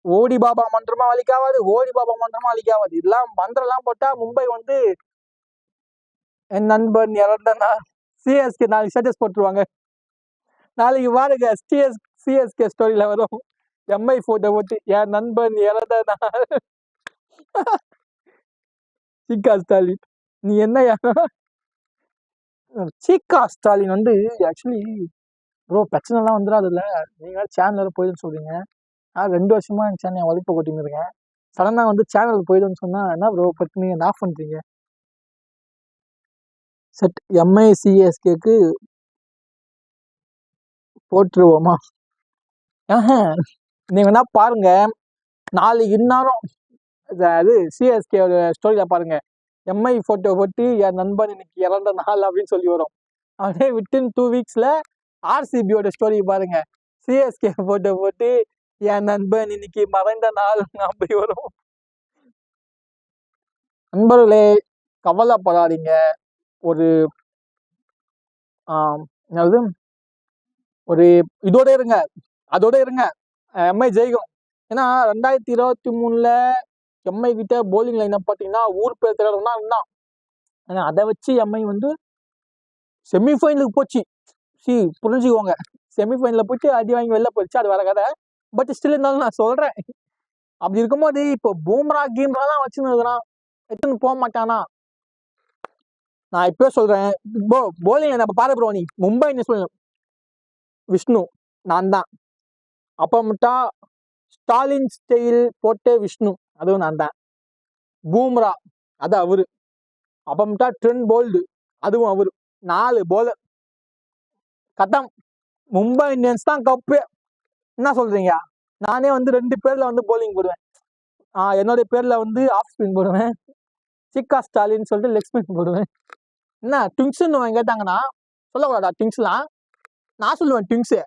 ஓடி பாபா மந்திரமா வேலைக்காகாது, இதெல்லாம் மந்திரம்லாம் போட்டா மும்பை வந்து என் நண்பன் இறந்தனா சிஎஸ்கே நாளைக்கு ஸ்டேட்டஸ் போட்டுருவாங்க. நாளைக்கு பாருங்க சிஎஸ்கே ஸ்டோரியில வரும் எம்ஐ போட்டோ போட்டு என் நண்பன் இறந்த நாள். சீகா ஸ்டாலின் நீ என்ன சீகா ஸ்டாலின் வந்து ஆக்சுவலி ப்ரோ பிரச்சனை எல்லாம் வந்துடாதுல்ல. நீங்க சேனல் போயிடுன்னு சொல்றீங்க. நான் 2 வருஷமா என் சேனல் வலிப்ப கொட்டின்னு இருக்கேன். சடனா வந்து சேனல் போயிடுன்னு சொன்னா என்ன ப்ரோ பத்தி நீங்க ஆஃப் பண்றீங்க? செட் எம்ஐ சிஎஸ்கேக்கு போட்டுருவோமா? நீங்க வேணா பாருங்க, நாளைக்கு இந்நேரம் அது சிஎஸ்கே ஸ்டோரியில பாருங்க, எம்ஐ போட்டோ போட்டு என் நண்பன் இன்னைக்கு இறந்த நாள் அப்படின்னு சொல்லி வரும். அப்படியே வித்தின் 2 வீக்ஸ்ல ஆர்சிபியோட ஸ்டோரி பாருங்க, சிஎஸ்கே போட்டோ போட்டு என் நண்பன் இன்னைக்கு மறைந்த நாள் அப்படி வரும். நண்பர்களே கவலைப்படாதீங்க. ஒரு என்னது ஒரு இதோட இருங்க, அதோட இருங்க, எம்ஐ ஜெயிக்கும். ஏன்னா 2023ல எம்ஐ கிட்ட போலிங் லைனை பார்த்தீங்கன்னா ஊர் பேர் தெரியாதவங்க இருந்தான். ஏன்னா அதை வச்சு எம்ஐ வந்து செமிஃபைனலுக்கு போச்சு. புரிஞ்சுக்கோங்க, செமிஃபைனலில் போயிட்டு அடி வாங்கி வெளில போயிடுச்சு, அது வேற கதை. பட் ஸ்டில் இருந்தாலும் நான் சொல்றேன், அப்படி இருக்கும்போது இப்போ பூம்ரா கீம்ராலாம் வச்சுன்னு இருக்கிறான், எடுத்துன்னு போக மாட்டானா? நான் இப்பவே சொல்றேன், போலிங் நம்ம பாரு ப்ரோ, நீ மும்பை இந்தியன்ஸ் சொல்லணும் விஷ்ணு நான் தான். அப்பமிட்டா ஸ்டாலின் ஸ்டைல் போட்டு விஷ்ணு அதுவும் நான் தான். பூம்ரா அது அவரு. அப்பமிட்டா ட்ரெண்ட் போல்டு அதுவும் அவரு. 4 போலர் கட்டம். மும்பை இந்தியன்ஸ் தான் கப்பு. என்ன சொல்றீங்க? நானே வந்து 2 பேர்ல வந்து போலிங் போடுவேன். என்னுடைய பேர்ல வந்து ஆஃப் ஸ்பின் போடுவேன், சீகா ஸ்டாலின் சொல்லிட்டு லெக் ஸ்பின் போடுவேன். என்ன ட்விங்ஸ்ன்னு கேட்டாங்கன்னா சொல்லக்கூடாதா? ட்விங்ஸ்லாம் நான் சொல்லுவேன் ட்விங்ஸ்.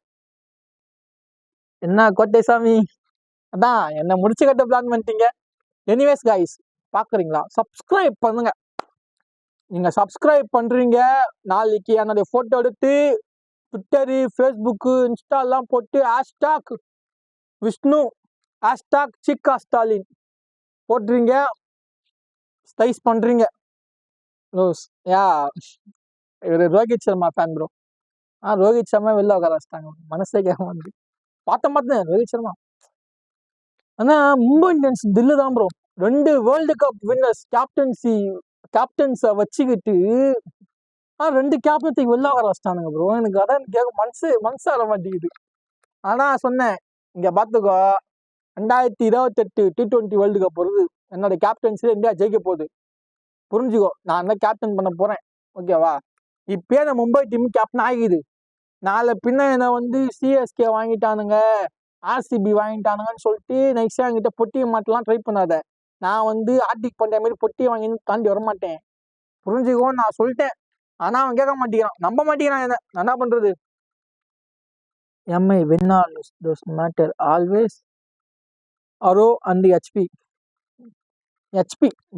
என்ன கோட்டைசாமி, அதான் என்ன முடிச்சு கட்ட பிளான் பண்ணிட்டீங்க. எனிவேஸ் கைஸ், பாக்குறீங்களா? சப்ஸ்கிரைப் பண்ணுங்க. நீங்க சப்ஸ்கிரைப் பண்றீங்க, நாளைக்கு என்னுடைய போட்டோ எடுத்து ட்விட்டரு, ஃபேஸ்புக்கு, இன்ஸ்டாலாம் போட்டு ஹேஷ்டாக் விஷ்ணு, ஹேஷ்டாக் சீகா ஸ்டாலின் போட்டுறீங்க, ஸ்லைஸ் பண்றீங்க. யா இவர் ரோஹித் சர்மா ஃபேன் ப்ரோ. ரோஹித் சர்மா வெளில உட்கார வச்சிட்டாங்க, மனசே கேட்க வந்து பார்த்தேன் ரோஹித் சர்மா. ஆனா மும்பை இந்தியன்ஸ் தில்லு தான் ப்ரோ. 2 வேர்ல்டு கப் வின்னர்ஸ் கேப்டன்ஸை வச்சுக்கிட்டு 2 கேப்டன்ஸுக்கு வெளில உட்கார வச்சிட்டானுங்க ப்ரோ. எனக்கு அதான் கேட்க மனசு வர மாட்டேங்குது. ஆனா சொன்னேன், இங்க பாத்துக்கோ, 2028 T20 வேர்ல்டு கப் வருது, என்னோட கேப்டன்ஸில் இந்தியா ஜெயிக்க போகுது, புரிஞ்சுக்கோ. நான் என்ன கேப்டன் பண்ண போறேன், ஓகேவா? இப்பயே நான் மும்பை டீம் கேப்டன் ஆகிக்குது. நாளை பின்ன என்ன வந்து சிஎஸ்கே வாங்கிட்டானுங்க, ஆர்சிபி வாங்கிட்டானுங்கன்னு சொல்லிட்டு நெக்ஸ்ட் என்கிட்ட பொட்டியை மாட்டலாம் ட்ரை பண்ணாத. நான் வந்து ஆர்டிக் பண்ற மாதிரி பொட்டியை வாங்கி தாண்டி வரமாட்டேன், புரிஞ்சுக்கோ. நான் சொல்லிட்டேன், ஆனா அவன் கேட்க மாட்டேங்கிறான், நம்ப மாட்டேங்கிறான். என்ன பண்றது? MI win or lose does matter always. அரோ அண்ட் ஹெச்பி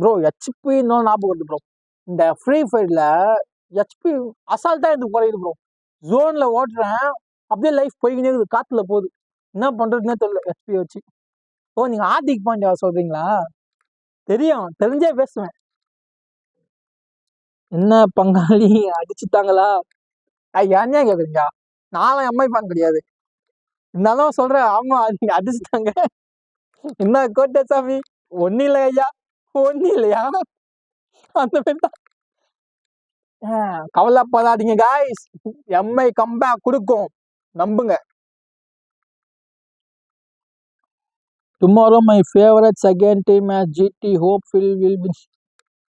ப்ரோ, ஹெச்பி இன்னும் ஞாபகம் வருது ப்ரோ. இந்த ஃப்ரீ ஃபயர்ல ஹெச்பி அசால்ட்டா எனக்கு குறையுது ப்ரோ. ஜோன்ல ஓட்டுறேன், அப்படியே லைஃப் போய்கினே இருக்குது, காத்துல போகுது. என்ன பண்றதுன்னே தெரியல ஹெச்பி வச்சு. நீங்க ஹார்திக் பாண்டியா சொல்றீங்களா? தெரிஞ்சே பேசுவேன். என்ன பங்காளி அடிச்சுட்டாங்களா? ஏன் கேக்குறீங்க? நானும் எம்ஐ ஃபேன் கிடையாது, இருந்தாலும் சொல்றேன், ஆமா அடிச்சுட்டாங்க. என்ன கோட்டசாமி, ஒன்னும் இல்லை ஐயா, ஒன்னும் இல்லையா? அந்த மாதிரி தான். கவலைப்படாதீங்க காய்ஸ், எம்ஐ கம்பேக் கொடுக்கும், நம்புங்க. Tomorrow my favourite second team match GT hope will be.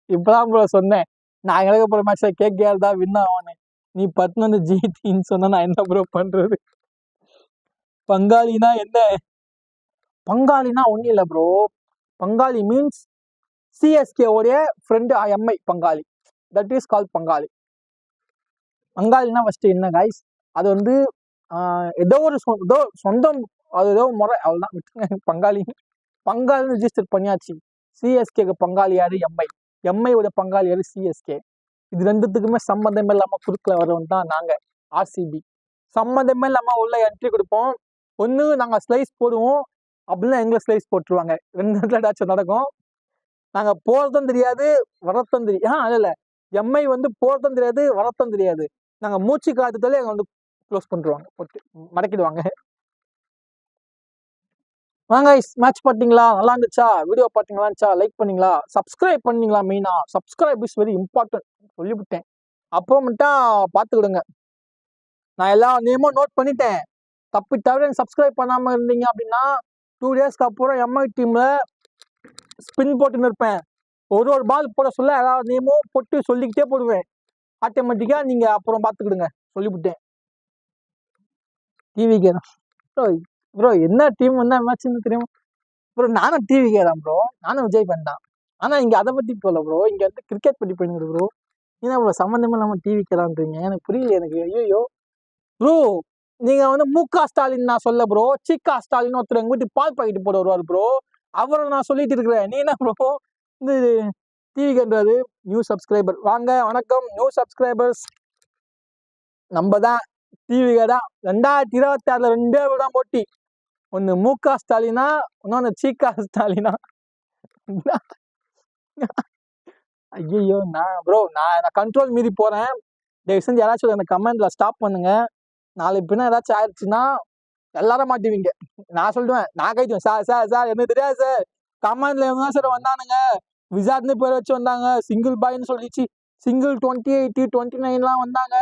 இப்பதான் ப்ரோ சொன்னேன், நான் எனக்கு போற மேட்ச்ல கேகேஆர் தான் வின் ஆவானே. நீ 11 ஜிடின்னு சொன்னா நான் என்ன ப்ரோ பண்றது? பங்காளினா என்ன? பங்காளினா ஒன்னும் இல்லை ப்ரோ. பங்காளி மீன்ஸ் சிஎஸ்கே உடைய ஃப்ரெண்டு எம்ஐ பங்காளி, தட் இஸ் கால் பங்காளி. பங்காளினா ஃபர்ஸ்ட் என்ன காய்ஸ், அது வந்து ஏதோ ஒரு சொந்தம், அது ஏதோ முறை, அவ்வளவுதான். பங்காளின்னு ரிஜிஸ்டர் பண்ணியாச்சு. சிஎஸ்கேக்கு பங்காளி யாரு? எம்ஐயோட பங்காளி யாரு? சிஎஸ்கே. இது ரெண்டுத்துக்குமே சம்மந்தமே இல்லாம குறுக்கல வரவன் தான் நாங்க ஆர்சிபி. சம்மந்தமே இல்லாம உள்ள என்ட்ரி கொடுப்போம். ஒண்ணு நாங்க ஸ்லைஸ் போடுவோம், அப்படின்னா எங்களை ஸ்லைஸ் போட்டுருவாங்க. 2 ஏதாச்சும் நடக்கும். நாங்க போறதும் தெரியாது, வரத்தும் தெரியாது. இல்ல எம்ஐ வந்து போறதும் தெரியாது, வரத்தும் தெரியாது. நாங்க மூச்சு காத்துட்டாலே எங்க வந்து க்ளோஸ் பண்ணிடுவாங்க, போட்டு மடக்கிடுவாங்க. வாங்க மேட்ச் பார்த்தீங்களா? நல்லா இருந்துச்சா? வீடியோ பார்த்தீங்களா? லைக் பண்ணீங்களா? சப்ஸ்கிரைப் பண்ணீங்களா? மெயினா சப்ஸ்கிரைப் இஸ் வெரி இம்பார்ட்டன்ட் சொல்லிவிட்டேன். அப்போ மட்டும் பார்த்துக்கிடுங்க. நான் எல்லா நேமும் நோட் பண்ணிட்டேன். தப்பி தவிர சப்ஸ்கிரைப் பண்ணாம இருந்தீங்க அப்படின்னா 2 டேஸ்க்கு அப்புறம் எம்ஐ டீம்ல ஸ்பின் போட்டுன்னு இருப்பேன். ஒரு பால் போட சொல்ல ஏதாவது நேமும் போட்டு சொல்லிக்கிட்டே போடுவேன். ஆட்டோமேட்டிக்கா நீங்க அப்புறம் பார்த்துக்கிடுங்க சொல்லிவிட்டேன். டிவிகே தான் ப்ரோ. ப்ரோ என்ன டீம் என்ன மேட்ச்னு தெரியும் ப்ரோ? நானும் டிவிகே தான் ப்ரோ. நானும் விஜய் ஃபேன் தான். ஆனா இங்க அதை பத்தி போல ப்ரோ. இங்க வந்து கிரிக்கெட் பத்தி போயிடுங்க ப்ரோ. ஏன்னா ப்ரோ சம்மந்தமே இல்லாம டிவிகே தான்றீங்க. எனக்கு புரியல. எனக்கு ஐயோ ப்ரோ. நீங்க வந்து முக ஸ்டாலின் நான் சொல்ல ப்ரோ. சிகா ஸ்டாலின் ஒருத்தர் எங்க வீட்டு பால் பாக்கெட் போட வருவாரு ப்ரோ. அவரை நான் சொல்லிட்டு இருக்கிறேன். நீ என்ன ப்ரோ இந்த டிவிகேன்றாரு? நியூ சப்ஸ்கிரைபர் வாங்க, வணக்கம் நியூ சப்ஸ்கிரைபர்ஸ். நம்ம தான் டிவிகே தான். 2026ல 2 தான் போட்டி. ஒன்னு முக ஸ்டாலினா, இன்னொன்னு சிகா ஸ்டாலினா. ஐயோ நான் ப்ரோ நான் கண்ட்ரோல் மீறி போறேன். தயவு செஞ்சு யாராச்சும் எனக்கு கமெண்ட்ல ஸ்டாப் பண்ணுங்க. நாளைக்கு பின்ன ஏதாச்சும் ஆயிடுச்சுன்னா எல்லாரும் மாட்டுவீங்க. நான் சொல்லுவேன், நான் கைட்டுவேன். சார் சார் சார் எனக்கு தெரியாது சார். கமெண்ட்ல எவங்க சார் வந்தானுங்க, விசாட்னு பேர் வச்சு வந்தாங்க, சிங்கிள் பாய்ன்னு சொல்லிச்சு, சிங்கிள் 28 29 வந்தாங்க.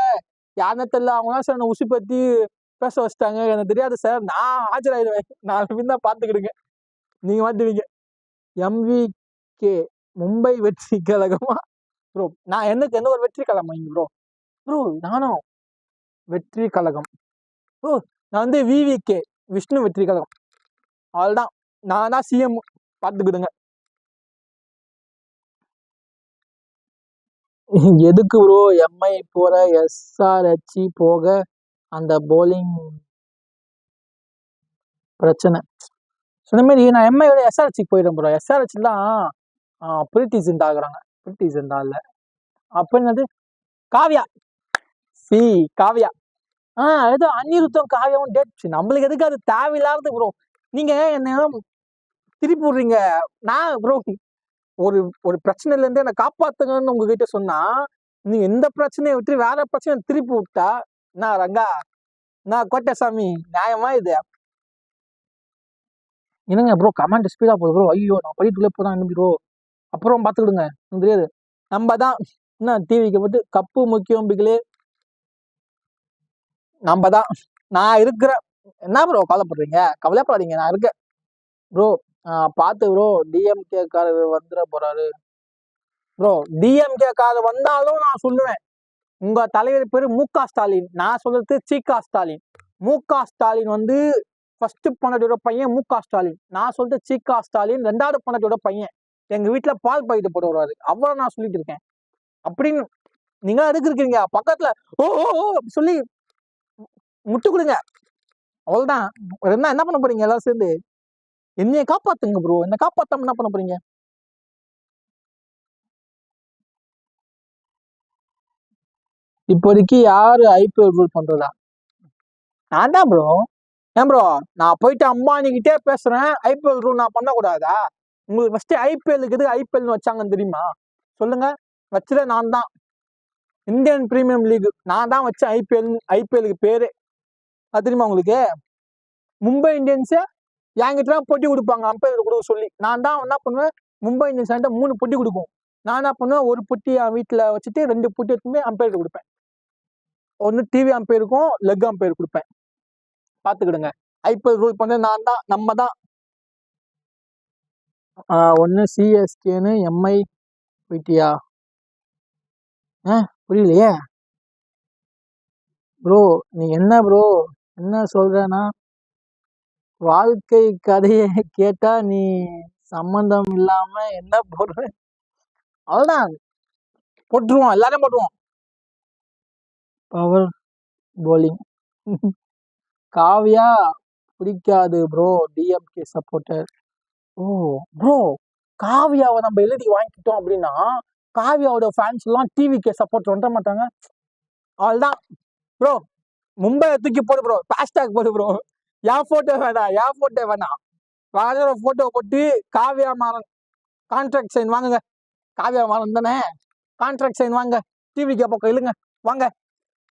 யாருன்னு தெரியல. அவங்களாம் சார் உசி பத்தி பேச வச்சுட்டாங்க. எனக்கு தெரியாது சார். நான் ஆஜராயிடுவேன். நாலு பின்ன பாத்துக்கிடுங்க. நீங்க மாட்டுவீங்க. MVK மும்பை வெற்றி கழகமா ப்ரோ? நான் எந்த ஒரு வெற்றி கழகம் ப்ரோ? ப்ரோ நானும் வெற்றி கழகம் ப்ரோ. நான் வந்து VVK விஷ்ணு வெற்றி கழகம். அவ்வளவுதான். நான் தான் சிஎம். பாத்துக்கிடுங்க. எதுக்கு ப்ரோ எம்ஐ போற SRH போக அந்த போலிங் பிரச்சனை சொன்ன மாதிரி நான் எம்ஐயோட SRHக்கு போயிடுறேன் ப்ரோ. SRH தான் பிரிட்டி ஜிந்தா ஆகுறாங்க. பிரிட்டி ஜிந்தா இல்ல அப்ப என்னது காவ்யா. காவ்யா. ஏதோ அனிருத்தம் காவியாவும் டேட். நம்மளுக்கு எதுக்கு அது தேவையில்லாத ப்ரோ. நீங்க என்ன திருப்பி விடுறீங்க. நான் ப்ரோ ஒரு ஒரு பிரச்சனையில இருந்து என்னை காப்பாத்துங்கன்னு உங்ககிட்ட சொன்னா நீங்க எந்த பிரச்சனையை விட்டு வேற பிரச்சனை திருப்பி விட்டா நான் ரங்கா நான் கோட்டசாமி நியாயமா இது? என்னங்க ப்ரோ கமெண்ட் ஸ்பீடா போகுது ப்ரோ. ஐயோ நான் படிட்டுக்குள்ளே போதான் ப்ரோ. அப்புறம் பாத்துக்கிடுங்க. தெரியாது. நம்ம தான் என்ன டிவிக்கு போட்டு கப்பு முக்கியம் பிகிலே. நம்ம தான். நான் இருக்கிறேன். என்ன ப்ரோ கவலைப்படுறீங்க? கவலைப்படாதீங்க, நான் இருக்கேன் ப்ரோ. பாத்து ப்ரோ. டிஎம்கே காரர் வந்துட போறாரு ப்ரோ. டிஎம்கே காரர் வந்தாலும் நான் சொல்லுவேன், உங்க தலைவர் பேரு முக ஸ்டாலின். நான் சொல்றது சிகா ஸ்டாலின். முக ஸ்டாலின் வந்து ஃபர்ஸ்ட் பொண்டாட்டியோட பையன் முக ஸ்டாலின். நான் சொல்றது சிகா ஸ்டாலின் 2வது பொண்டாட்டியோட பையன். எங்க வீட்டுல பால் பாக்கெட் போட்டு வருவாரு. அவ்வளவு நான் சொல்லிட்டு இருக்கேன். அப்படின்னு நீங்க எதுக்கு இருக்கீங்க பக்கத்துல? ஓ ஓ ஓ சொல்லி முட்டு கொடுங்க. அவ்வளவுதான். என்ன பண்ண போறீங்க எல்லாரும் சேர்ந்து? என்னைய காப்பாத்துங்க ப்ரோ. என்ன காப்பாத்தாம என்ன பண்ண போறீங்க? இப்போதைக்கு யாரு IPL ரூல் பண்றதா? நான் தான் ப்ரோ. ஏன் ப்ரோ நான் போயிட்டு அம்பானி கிட்டே பேசுறேன். IPL ரூல் நான் பண்ணக்கூடாதா? உங்களுக்கு ஃபர்ஸ்ட் IPLக்கு எது IPLன்னு வச்சாங்கன்னு தெரியுமா? சொல்லுங்க. வச்சதே நான் தான். இந்தியன் பிரீமியம் லீக் நான் தான் வச்சேன். IPLக்கு பேரு அது தெரியுமா உங்களுக்கு? மும்பை இந்தியன்ஸ் என்கிட்ட பொட்டி கொடுப்பாங்க அம்பையர் கொடுக்க சொல்லி. நான் தான் என்ன பண்ணுவேன், மும்பை இந்தியன்ஸ் 3 பொட்டி கொடுக்கும். நான் என்ன பண்ணுவேன், ஒரு பொட்டி என் வீட்டுல வச்சுட்டு 2 பொட்டி எடுத்துமே அம்பையர் கொடுப்பேன். ஒன்னு டிவி அம்பையருக்கும் லெக் அம்பையர் கொடுப்பேன். பாத்துக்கிடுங்க. IPL ரூல் பண்ண நான் தான். நம்ம தான். ஒன்னு CSKன்னு MI போயிட்டியா? புரியலையே ப்ரோ. நீ என்ன ப்ரோ என்ன சொல்றேன்னா, வாழ்க்கை கதையை கேட்டா நீ சம்பந்தம் இல்லாம என்ன போடுற? அவ்வளவுதான். போட்டுருவோம், எல்லாரும் போட்டுருவோம். பவர் போலிங் காவ்யா பிடிக்காது bro. DMK supporter. Oh bro, காவ்யாவை நம்ம எழுதி வாங்கிட்டோம் அப்படின்னா காவ்யாவோட ஃபேன்ஸ் எல்லாம் டிவிக்கு சப்போர்ட் பண்ண மாட்டாங்க. அவள்தான் ப்ரோ. மும்பையை தூக்கி போடு ப்ரோ. ஹேஷ்டாக் போடு ப்ரோ. என் போட்டோ வேணாம். வேற போட்டோ போட்டு காவ்யா மாறன் கான்ட்ராக்ட் சைன் வாங்குங்க. காவ்யா மாறன் தானே, கான்ட்ராக்ட் சைன் வாங்க. டிவிக்கு பக்கம் இல்லைங்க வாங்க.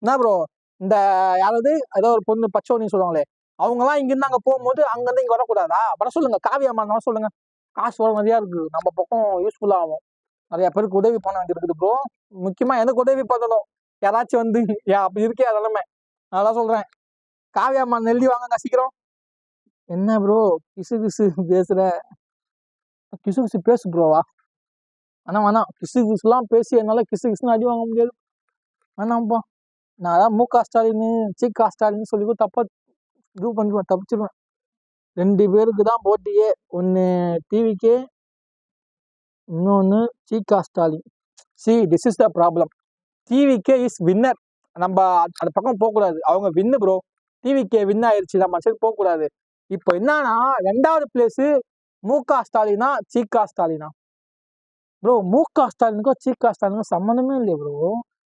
என்ன ப்ரோ இந்த யாராவது ஏதோ ஒரு பொண்ணு பச்சோன்னு சொல்லுவாங்களே அவங்கலாம் இங்கிருந்து அங்க போகும்போது அங்கிருந்து இங்க வரக்கூடாதா? வர சொல்லுங்க. காவியம்மா வர சொல்லுங்க. காசு வர நிறையா இருக்கு. நம்ம பக்கம் யூஸ்ஃபுல்லா ஆகும். நிறைய பேருக்கு உதவி பண்ண வேண்டியது இருக்குது ப்ரோ. முக்கியமா எனக்கு உதவி பண்ணணும். யாராச்சும் வந்து அப்படி இருக்கே நிலைமை. அதான் சொல்றேன். காவியம்மா எழுதி வாங்க சீக்கிரம். என்ன ப்ரோ கிசு கிசு பேசுற? கிசு கிசு பேசு ப்ரோவா? வேணாம் கிசு கிசுலாம் பேசி என்னால கிசு கிசுன்னு அடி வாங்க முடியாது. வேணாம்ப்பா. நான் அதான் முக ஸ்டாலின் சீகா ஸ்டாலின் சொல்லி தப்பா இது பண்ணிடுவேன், தப்பிச்சிருவேன். 2 பேருக்கு தான் போட்டியே. ஒன்னு டிவிக்கே, இன்னொன்னு சீகா Stalin. This is the problem. TVK is winner. நம்ம அந்த பக்கம் போகக்கூடாது. அவங்க வின்னு ப்ரோ. டிவிகே வின் ஆயிடுச்சு. நம்ம சைடு போகக்கூடாது. இப்போ என்னன்னா 2வது பிளேஸ் முக ஸ்டாலினா சீகா ஸ்டாலினா? ப்ரோ முக ஸ்டாலினுக்கும் சீகா ஸ்டாலினுக்கும் சம்மந்தமே இல்லையே ப்ரோ.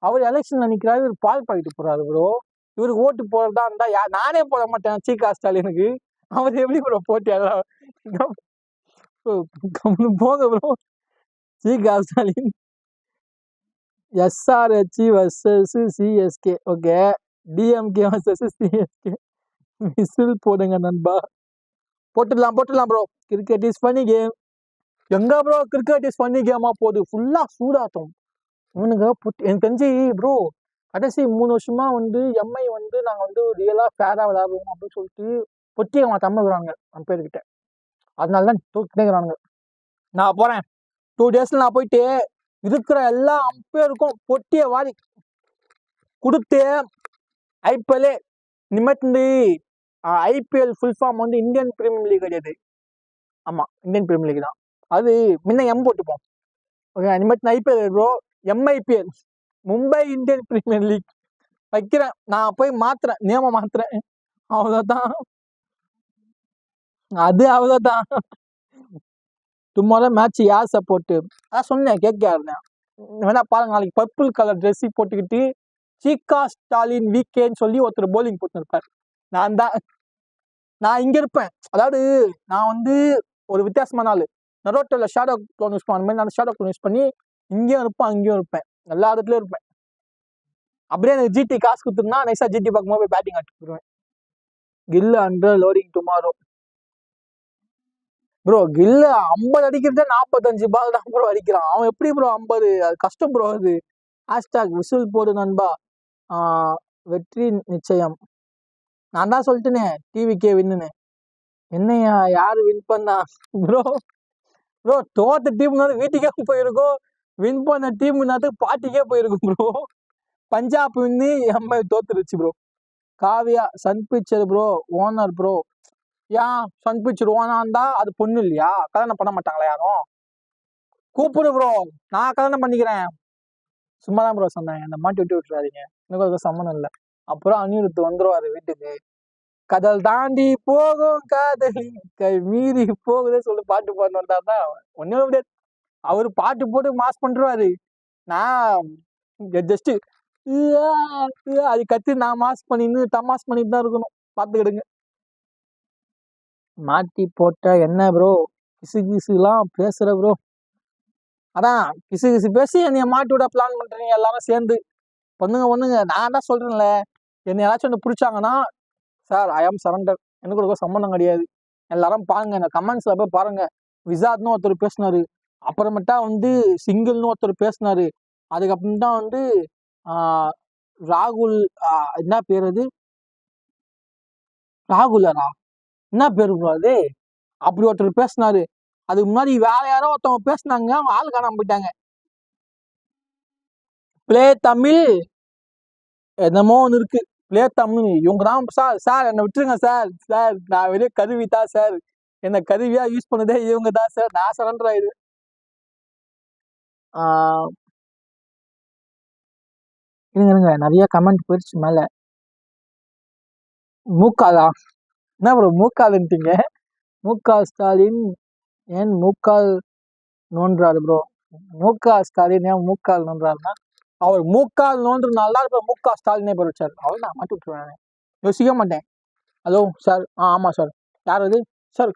அவர் எலெக்ஷன்ல நிக்கிறாரு, இவர் பால் பாக்கிட்டு போறாரு ப்ரோ. இவருக்கு ஓட்டு போறதா இருந்தா நானே போட மாட்டேன் சீகா ஸ்டாலினுக்கு. அவர் எப்படி ப்ரோ போட்டியாளர்? போங்க ப்ரோ. சீகா Stalin SRH vs CSK. Okay. DMK vs CSK. Whistle போடுங்க நண்பா. போட்டுடலாம் bro. Cricket is funny game. எங்க ப்ரோ கிரிக்கெட் இஸ் ஃபன்னி கேமா போகுது? ஃபுல்லா சூடாட்டம். இவனுங்க எனக்கு தெரிஞ்சு ப்ரோ கடைசி 3 வருஷமா வந்து எம்ஐ வந்து நாங்க வந்து ரியலா ஃபேரா விளையாடுவோம் அப்படின்னு சொல்லிட்டு பொட்டியை மாத்தாம இருக்கிறாங்க அம்பேர்கிட்ட. அதனாலதான் தூக்கிட்டேங்கிறானுங்க. நான் போறேன் 2 டேஸ்ல நான் போயிட்டு இருக்கிற எல்லா அம்பேருக்கும் பொட்டியை வாரி கொடுத்து ஐபிஎல் நிமிர்ந்து ஐபிஎல் ஃபுல் ஃபார்ம் வந்து இந்தியன் பிரீமியர் லீக் கிடையாது. ஆமா இந்தியன் பிரீமியர் லீக் தான். அது முன்ன எம் போட்டுப்போம். ஓகே நிமிர்ந்து IPL bro. MIPL Mumbai Indian Premier League வைக்கிறேன். நான் போய் மாத்துறேன், நியமம் மாத்துறேன். அவ்வளவுதான். அது அவ்வளவுதான். டுமாரோ மேட்ச் யார் சப்போர்ட்? அதான் சொன்னேன் கேட்க. வேணா பாருங்க நாளைக்கு பர்பிள் கலர் ட்ரெஸ் போட்டுக்கிட்டு சீகா ஸ்டாலின் வீக்கேன்னு சொல்லி ஒருத்தர் போலிங் போட்டுருப்பார். நான் இங்க இருப்பேன். அதாவது நான் வந்து ஒரு வித்தியாசமான ஆளு. நரோட்டோல ஷேடோ க்ளோன் யூஸ் பண்ண மாதிரி நான் ஷேடோ க்ளோன் யூஸ் பண்ணி இங்கேயும் இருப்பேன் அங்கேயும் இருப்பேன். எல்லா இடத்துலயும் இருப்பேன். அப்படியே எனக்கு ஜிடி காசு கொடுத்துருந்தா நைஸா ஜிடி பார்க்கும்போது போய் பேட்டிங் ஆட்டு போடுவேன். Gill under loading tomorrow. Bro கில்ல 50 அடிக்கிறதே 45 பால் தான் ப்ரோ அடிக்கிறான். அவன் எப்படி ப்ரோ 50? அது கஷ்டம் ப்ரோ. அது ஹேஷ்டாக் விசில் போடு நண்பா. வெற்றி நிச்சயம். நான் தான் சொல்லிட்டேனே டிவிக்கே வின்னு. என்னையா யாரு வின் பண்ணா? ப்ரோ தோத்த டீம்னால வீட்டுக்கே போயிருக்கும். வின் பண்ண டீம்னால பாட்டிக்கே போயிருக்கும் ப்ரோ. பஞ்சாப் வின்னு எம்ஐ தோத்துருச்சு bro. Kavya Sun picture bro owner bro. ஏன் சன் பிக்சர் ஓனா இருந்தா அது பொண்ணு இல்லையா? கல்யாணம் பண்ண மாட்டாங்களா யாரும்? கூப்பிடு ப்ரோ, நான் கல்யாணம் பண்ணிக்கிறேன். சும்மாதான் ப்ரோ சொன்னேன். அந்த மாட்டி விட்டு விட்டுறாதீங்க. எனக்கு அதுக்கு சம்மந்தம் இல்லை. அப்புறம் அனிருத் வந்துருவாரு வீட்டுக்கு. கடல் தாண்டி போகும் காதலி கை மீறி போகுதே சொல்லி பாட்டு பாட்டு வந்தாருதான் ஒண்ணுமே முடியாது. அவரு பாட்டு போட்டு மாஸ் பண்றாரு. நான் ஜஸ்ட் அது கத்தி நான் மாஸ் பண்ணின்னு தமாஸ் பண்ணிட்டு தான் இருக்கணும். பாத்துக்கிடுங்க. மாட்டி போட்ட என்ன ப்ரோ கிசு கிசுலாம் பேசுற ப்ரோ? அதான் கிசு கிசு பேசி என்னைய மாட்டி விட பிளான் பண்றீங்க எல்லாரும் சேர்ந்து. பண்ணுங்க. நான் தான் சொல்றேன்ல, என்னை யாராச்சும் ஒன்று பிடிச்சாங்கன்னா சார் ஐ ஆம் சரண்டர். எனக்கு ஒரு சம்மந்தம் கிடையாது. எல்லாரும் பாருங்க, இந்த கமெண்ட்ஸ்ல போய் பாருங்க. விசாத்னு ஒருத்தர் பேசினாரு. அப்புறமேட்டா வந்து சிங்கிள்னு ஒருத்தர் பேசினாரு. அதுக்கப்புறம் தான் வந்து ராகுல் என்ன பேர் அது? ராகுலரா? என்ன பேரு அது? அப்படி ஒருத்தர் பேசினாரு. அதுக்கு முன்னாடி வேற யாரோ ஒருத்தவங்க பேசினாங்க. அவங்க ஆள் காணாம போயிட்டாங்க. பிளே தமிழ் என்னமோ ஒன்று இருக்கு. பிளே தமிழ் இவங்க தான் சார் என்னை விட்டுருங்க சார் நான் வெளியே கருவி தான் சார். என்ன கருவியா யூஸ் பண்ணதே இவங்க தான் சார். நான் சரண்டர் ஆயிடு. இருங்க நிறைய கமெண்ட் போயிடுச்சு மேல. மூக்காலா? என்ன ப்ரோ மூக்காலுன்ட்டீங்க? முக ஸ்டாலின் ஏன் மூக்கால் நோன்றாரு ப்ரோ? முக ஸ்டாலின் ஏன் மூக்கால் நோன்றாருன்னா அவர் மூக்கால் நோன்றதுனால தான் இப்ப முக ஸ்டாலினே பேர் வச்சாரு. அவள் நான் மாட்டி விட்டுருவேன். யோசிக்க மாட்டேன். Hello sir. ஆமா சார். யார் அது சார்?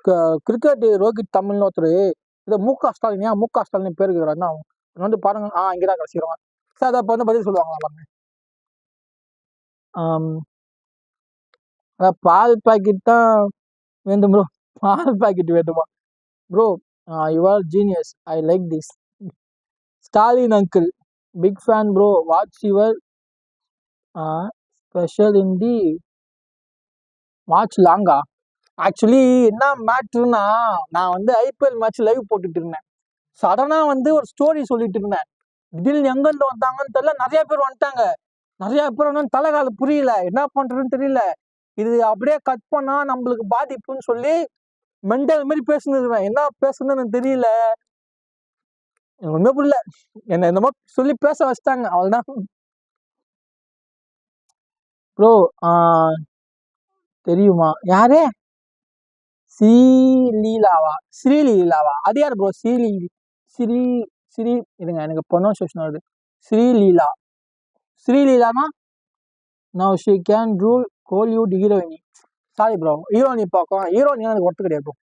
கிரிக்கெட் ரோஹித் தமிழ்னு ஒருத்தர் இதை முக ஸ்டாலின் ஏன் முக ஸ்டாலின் பேர் இருக்கிறாருன்னா வந்து பாருங்க. இங்கதான் கடைசிடுவாங்க சார். அப்ப வந்து பதில் சொல்லுவாங்களா பாருங்க. ஆம், பால் பாக்கெட் தான் வேண்டும் ப்ரோ. பால் பாக்கெட் வேண்டுமா bro? You are genius, I like this. Stalin uncle, big fan bro. What's your special in the watch லாங்கா? ஆக்சுவலி என்ன மேட்ருன்னா, நான் வந்து ஐபிஎல் மேட்ச் லைவ் போட்டுட்டு இருந்தேன். சடனா வந்து ஒரு ஸ்டோரி சொல்லிட்டு இருந்தேன். திடீர்னு எங்கிருந்து வந்தாங்கன்னு தெரியல, நிறைய பேர் வந்துட்டாங்க. நிறைய பேர் வந்து தலைகால புரியல, என்ன பண்றதுன்னு தெரியல. இது அப்படியே கட் பண்ணா நம்மளுக்கு பாதிப்புன்னு சொல்லி மெண்டல் மாதிரி பேசுனதுவேன். என்ன பேசுனதுன்னு எனக்கு தெரியல, ஒண்ணுமே புரியல. என்ன என்னமோ சொல்லி பேச வச்சிட்டாங்க, அவ்வளவுதான். ப்ரோ தெரியுமா யாரு? ஸ்ரீலீலாவா? ஸ்ரீலீலாவா? அது யாரு ப்ரோ? ஸ்ரீ ஸ்ரீ இருங்க, எனக்கு ப்ரொனன்சியேஷன் வருது. ஸ்ரீலீலா. ஸ்ரீலீலானா now she can rule Kollywood ஹீரோயினி. சாரி ப்ரோ, ஹீரோயினி பார்க்கும். ஹீரோயினி எனக்கு ஒர்த்து கிடையாது ப்ரோ.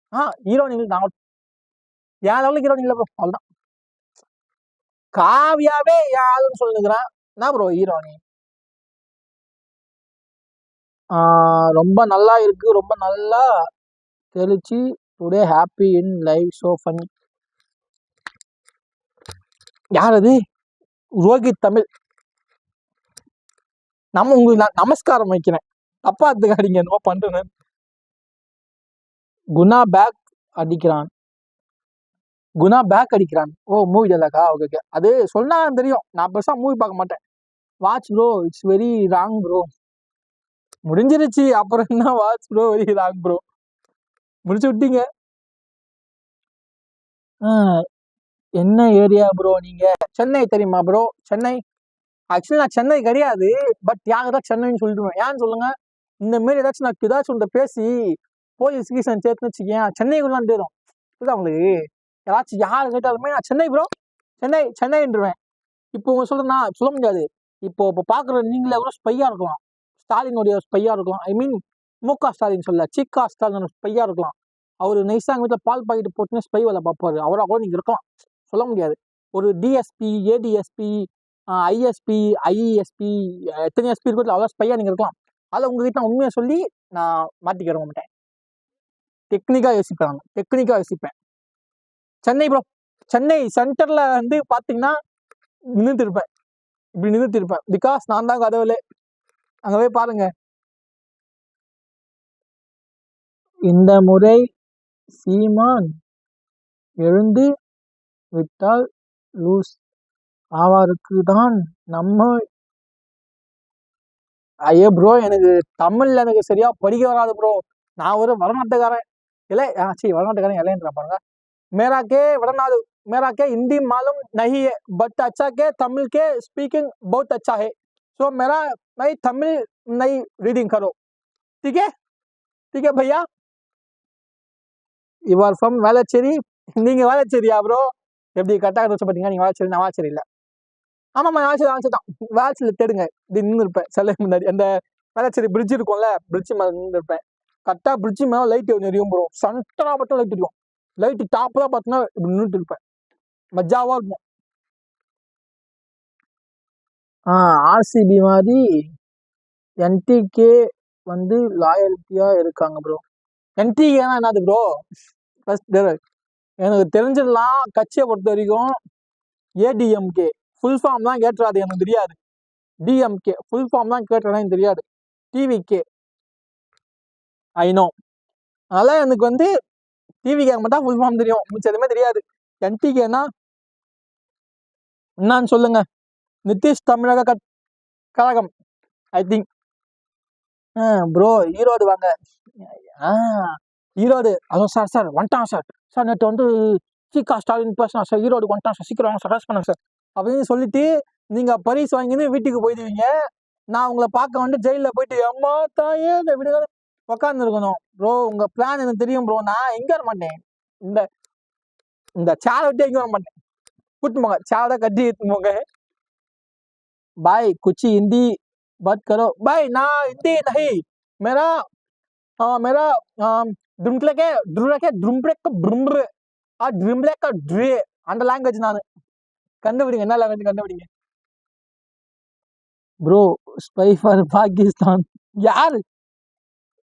ஹீரோயினி நான் என் லெவலுக்கு ஹீரோயினி இல்லை ப்ரோ, அவ்வளோதான். காவியாவே என் ஆளுன்னு சொல்லுங்கிறான். என்ன ப்ரோ ஹீரோயினி? ரொம்ப நல்லா இருக்கு, ரொம்ப நல்லா தெளிச்சு. Today happy in live so funny. யார் அது? ரோஹித் தமிழ். நம்ம உங்களுக்கு நான் நமஸ்காரம் வைக்கிறேன், தப்பா எடுத்துக்காதீங்க என்னமோ பண்றேன். குணா பேக் அடிக்கிறான். குணா பேக் அடிக்கிறான். ஓ, மூவி டேலாக்கா? Okay okay. அது சொன்னா தெரியும், நான் பெருசா மூவி பார்க்க மாட்டேன். Watch bro, it's very wrong bro. முடிஞ்சிருச்சு, அப்புறம் என்ன watch bro very wrong bro? முடிச்சு விட்டீங்க. என்ன ஏரியா ப்ரோ நீங்க? சென்னை தெரியுமா ப்ரோ? சென்னை ஆக்சுவலி நான் சென்னை கிடையாது, பட் யாருதான் சென்னைன்னு சொல்லிடுவேன். ஏன்னு சொல்லுங்க, இந்த மாரி ஏதாச்சும் உங்கள்கிட்ட பேசி போலீஸ் கீசன் சேர்த்துன்னு வச்சுக்கேன், சென்னைக்குள்ளான் தேரும். இதுதான் உங்களுக்கு யாராச்சும் யாரு கேட்டாலுமே நான் சென்னை ப்ரோ, சென்னை சென்னைன்றுவேன். இப்போ உங்க சொல்றேன்னா சொல்ல முடியாது. இப்போ பாக்குற நீங்களே கூட ஸ்பையா இருக்கலாம். ஸ்டாலினுடைய ஸ்பையா இருக்கலாம். ஐ மீன் முக ஸ்டாலின் சொல்ல, சிக்கா ஸ்டாலின் ஸ்பையா இருக்கலாம். அவரு நைஸா எங்க வீட்டுல பால் பாக்கெட் போட்டுன்னு ஸ்பை வேலை பார்ப்பாரு. அவரா கூட நீங்க இருக்கலாம், சொல்ல முடியாது. ஒரு டிஎஸ்பி, ஏடிஎஸ்பி, ஐஎஸ்பி, ஐஇஎஸ்பி, எத்தனை எஸ்பி இருக்கோ அவ்வளோ ஸ்பையா நீங்க இருக்கலாம். அதில் உங்ககிட்ட நான் உண்மையை சொல்லி நான் மாட்டிக்கிற மாட்டேன். டெக்னிக்கா யோசிப்பேன். சென்னை ப்ரோ, சென்னை சென்டர்ல வந்து பாத்தீங்கன்னா நின்றுட்டு இருப்பேன், இப்படி நின்றுட்டு இருப்பேன். பிகாஸ் நான் தான் கடவுளே. அங்க போய் பாருங்க. இந்த முறை சீமான் எழுந்து விட்டால் லூஸ் ஆவாருக்கு தான் நம்ம. ஐயோ ப்ரோ, எனக்கு தமிழ்ல எனக்கு சரியா படிக்க வராது ப்ரோ. நான் ஒரு வடநாட்டுக்காரன். இல்லை வடநாட்டுக்காரன் இல்லைன்ற பாருங்க. मेरा के वड़नाडु, मेरा के हिंदी मालूम नहीं है, बट अच्छा के तमिल के स्पीकिंग बहुत अच्छा है. सो मेरा मैं तमिल नहीं रीडिंग करो, ठीक है? ठीक है भैया. You are from Velachery. நீங்க வேளச்சேரியா ப்ரோ? எப்படி கரெக்டாக வச்சு பார்த்தீங்கன்னா நீங்க வேளச்சேரி, நான் வேளச்சேரி இல்லை. ஆமாம்மா, வேளச்சேரி தான். வேளச்சேரியில் தேடுங்க, இப்படி நின்று இருப்பேன் சில முன்னாடி. அந்த வேளச்சேரி பிரிட்ஜ் இருக்கும்ல, பிரிட்ஜ் மேலே நின்று இருப்பேன். கரெக்டாக பிரிட்ஜ் மேலே லைட் எரியும் ப்ரோ, சென்டரா மட்டும் லைட் எரியும். லைட் டாப்லாம் பார்த்தீங்கன்னா இப்படி நின்றுட்டு இருப்பேன், மஜாவா இருக்கும். ஆர்சிபி மாதிரி என்டிகே வந்து லாயல்ட்டியா இருக்காங்க ப்ரோ. என்டிகேனா என்னது ப்ரோ? ஃபர்ஸ்ட் எனக்கு தெரிஞ்சிடலாம். கட்சியை பொறுத்த வரைக்கும் ஏடிஎம்கே ஃபுல் ஃபார்ம் தான் கேட்டுறாது, எனக்கு தெரியாது. டிஎம்கே ஃபுல் ஃபார்ம் தான் கேட்டுறா, எனக்கு தெரியாது. TVK I know. அதனால எனக்கு வந்து டிவிகே மட்டும் ஃபுல் ஃபார்ம் தெரியும், மிச்சம் எதுவுமே தெரியாது. என்டிகேனா என்னன்னு சொல்லுங்க? நிதிஷ் தமிழக கழகம், ஐ திங்க். ப்ரோ ஈரோடு வாங்க. ஈரோடு. ஹலோ சார், சார் வந்துட்டான் சார். சார் நேற்று வந்து சிகா ஸ்டாலின் பேசினா சார், ஈரோடுக்கு வந்துட்டான் சார், சீக்கிரம் வாங்க சார், அரெஸ்ட் பண்ணுங்க சார் அப்படின்னு சொல்லிட்டு நீங்க பரிசு வாங்கின்னு வீட்டுக்கு போயிடுவீங்க. நான் உங்களை பார்க்க வந்து ஜெயிலில் போயிட்டு அம்மா தாயே இந்த விடுதலை உட்காந்து இருக்கணும். ப்ரோ உங்க பிளான் எனக்கு தெரியும் ப்ரோ. நான் எங்க வர மாட்டேன், இந்த இந்த சேரை விட்டு எங்க வர மாட்டேன். கூட்டு போங்க, சேரை கட்டி எடுத்து போங்க. பாய் குச்சி ஹிந்தி बात करो भाई ना, हिंदी नहीं मेरा. मेरा அந்த லாங்குவேஜ் நான் கண்டுபிடிங்க. என்ன லாங்குவேஜ் கண்டுபிடிங்க. ப்ரோ ஸ்பை ஃபார் பாகிஸ்தான் யாரு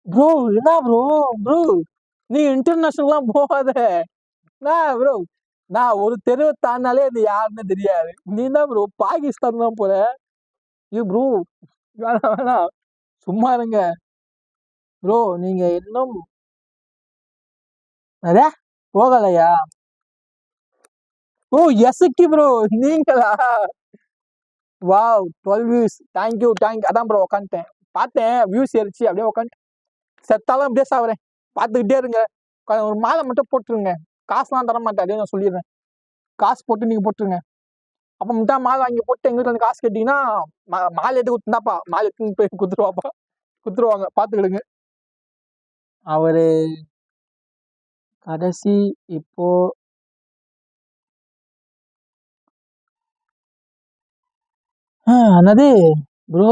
ப்ரோ என்ன ப்ரோ ப்ரோ நீ இன்டர்நேஷனல்லாம் போகாத நான் ப்ரோ நான் ஒரு தெருவை தாண்டாலே அது யாருன்னு தெரியாது நீ தான் ப்ரோ பாகிஸ்தான் தான் போற ஐயோ ப்ரோ வேணாம் வேணாம் சும்மா இருங்க ப்ரோ நீங்க இன்னும் நிறைய போகலையா ஓ எஸ்கி ப்ரோ நீங்களா வாவ் 12 வியூஸ் தேங்க்யூ அதான் ப்ரோ உட்காந்துட்டேன் பார்த்தேன் வியூஸ் ஏறிச்சு அப்படியே உட்காந்து செத்தாலும் அப்படியே சாவுறேன் பார்த்துக்கிட்டே இருங்க ஒரு மாலை மட்டும் போட்டுருங்க காசுலாம் தர மாட்டேன் அப்படியே நான் சொல்லிடுறேன் காசு போட்டு நீங்க போட்டுருங்க அப்ப மட்டும் மாலை வாங்கி போட்டு எங்க வீட்டுல வந்து காசு கேட்டீங்கன்னா மாலை எடுத்து குத்துனாப்பா மாலை எடுத்து போய் குத்துருவாங்க பாத்துக்கிடுங்க அவரு கடைசி இப்போ என்னது ப்ரோ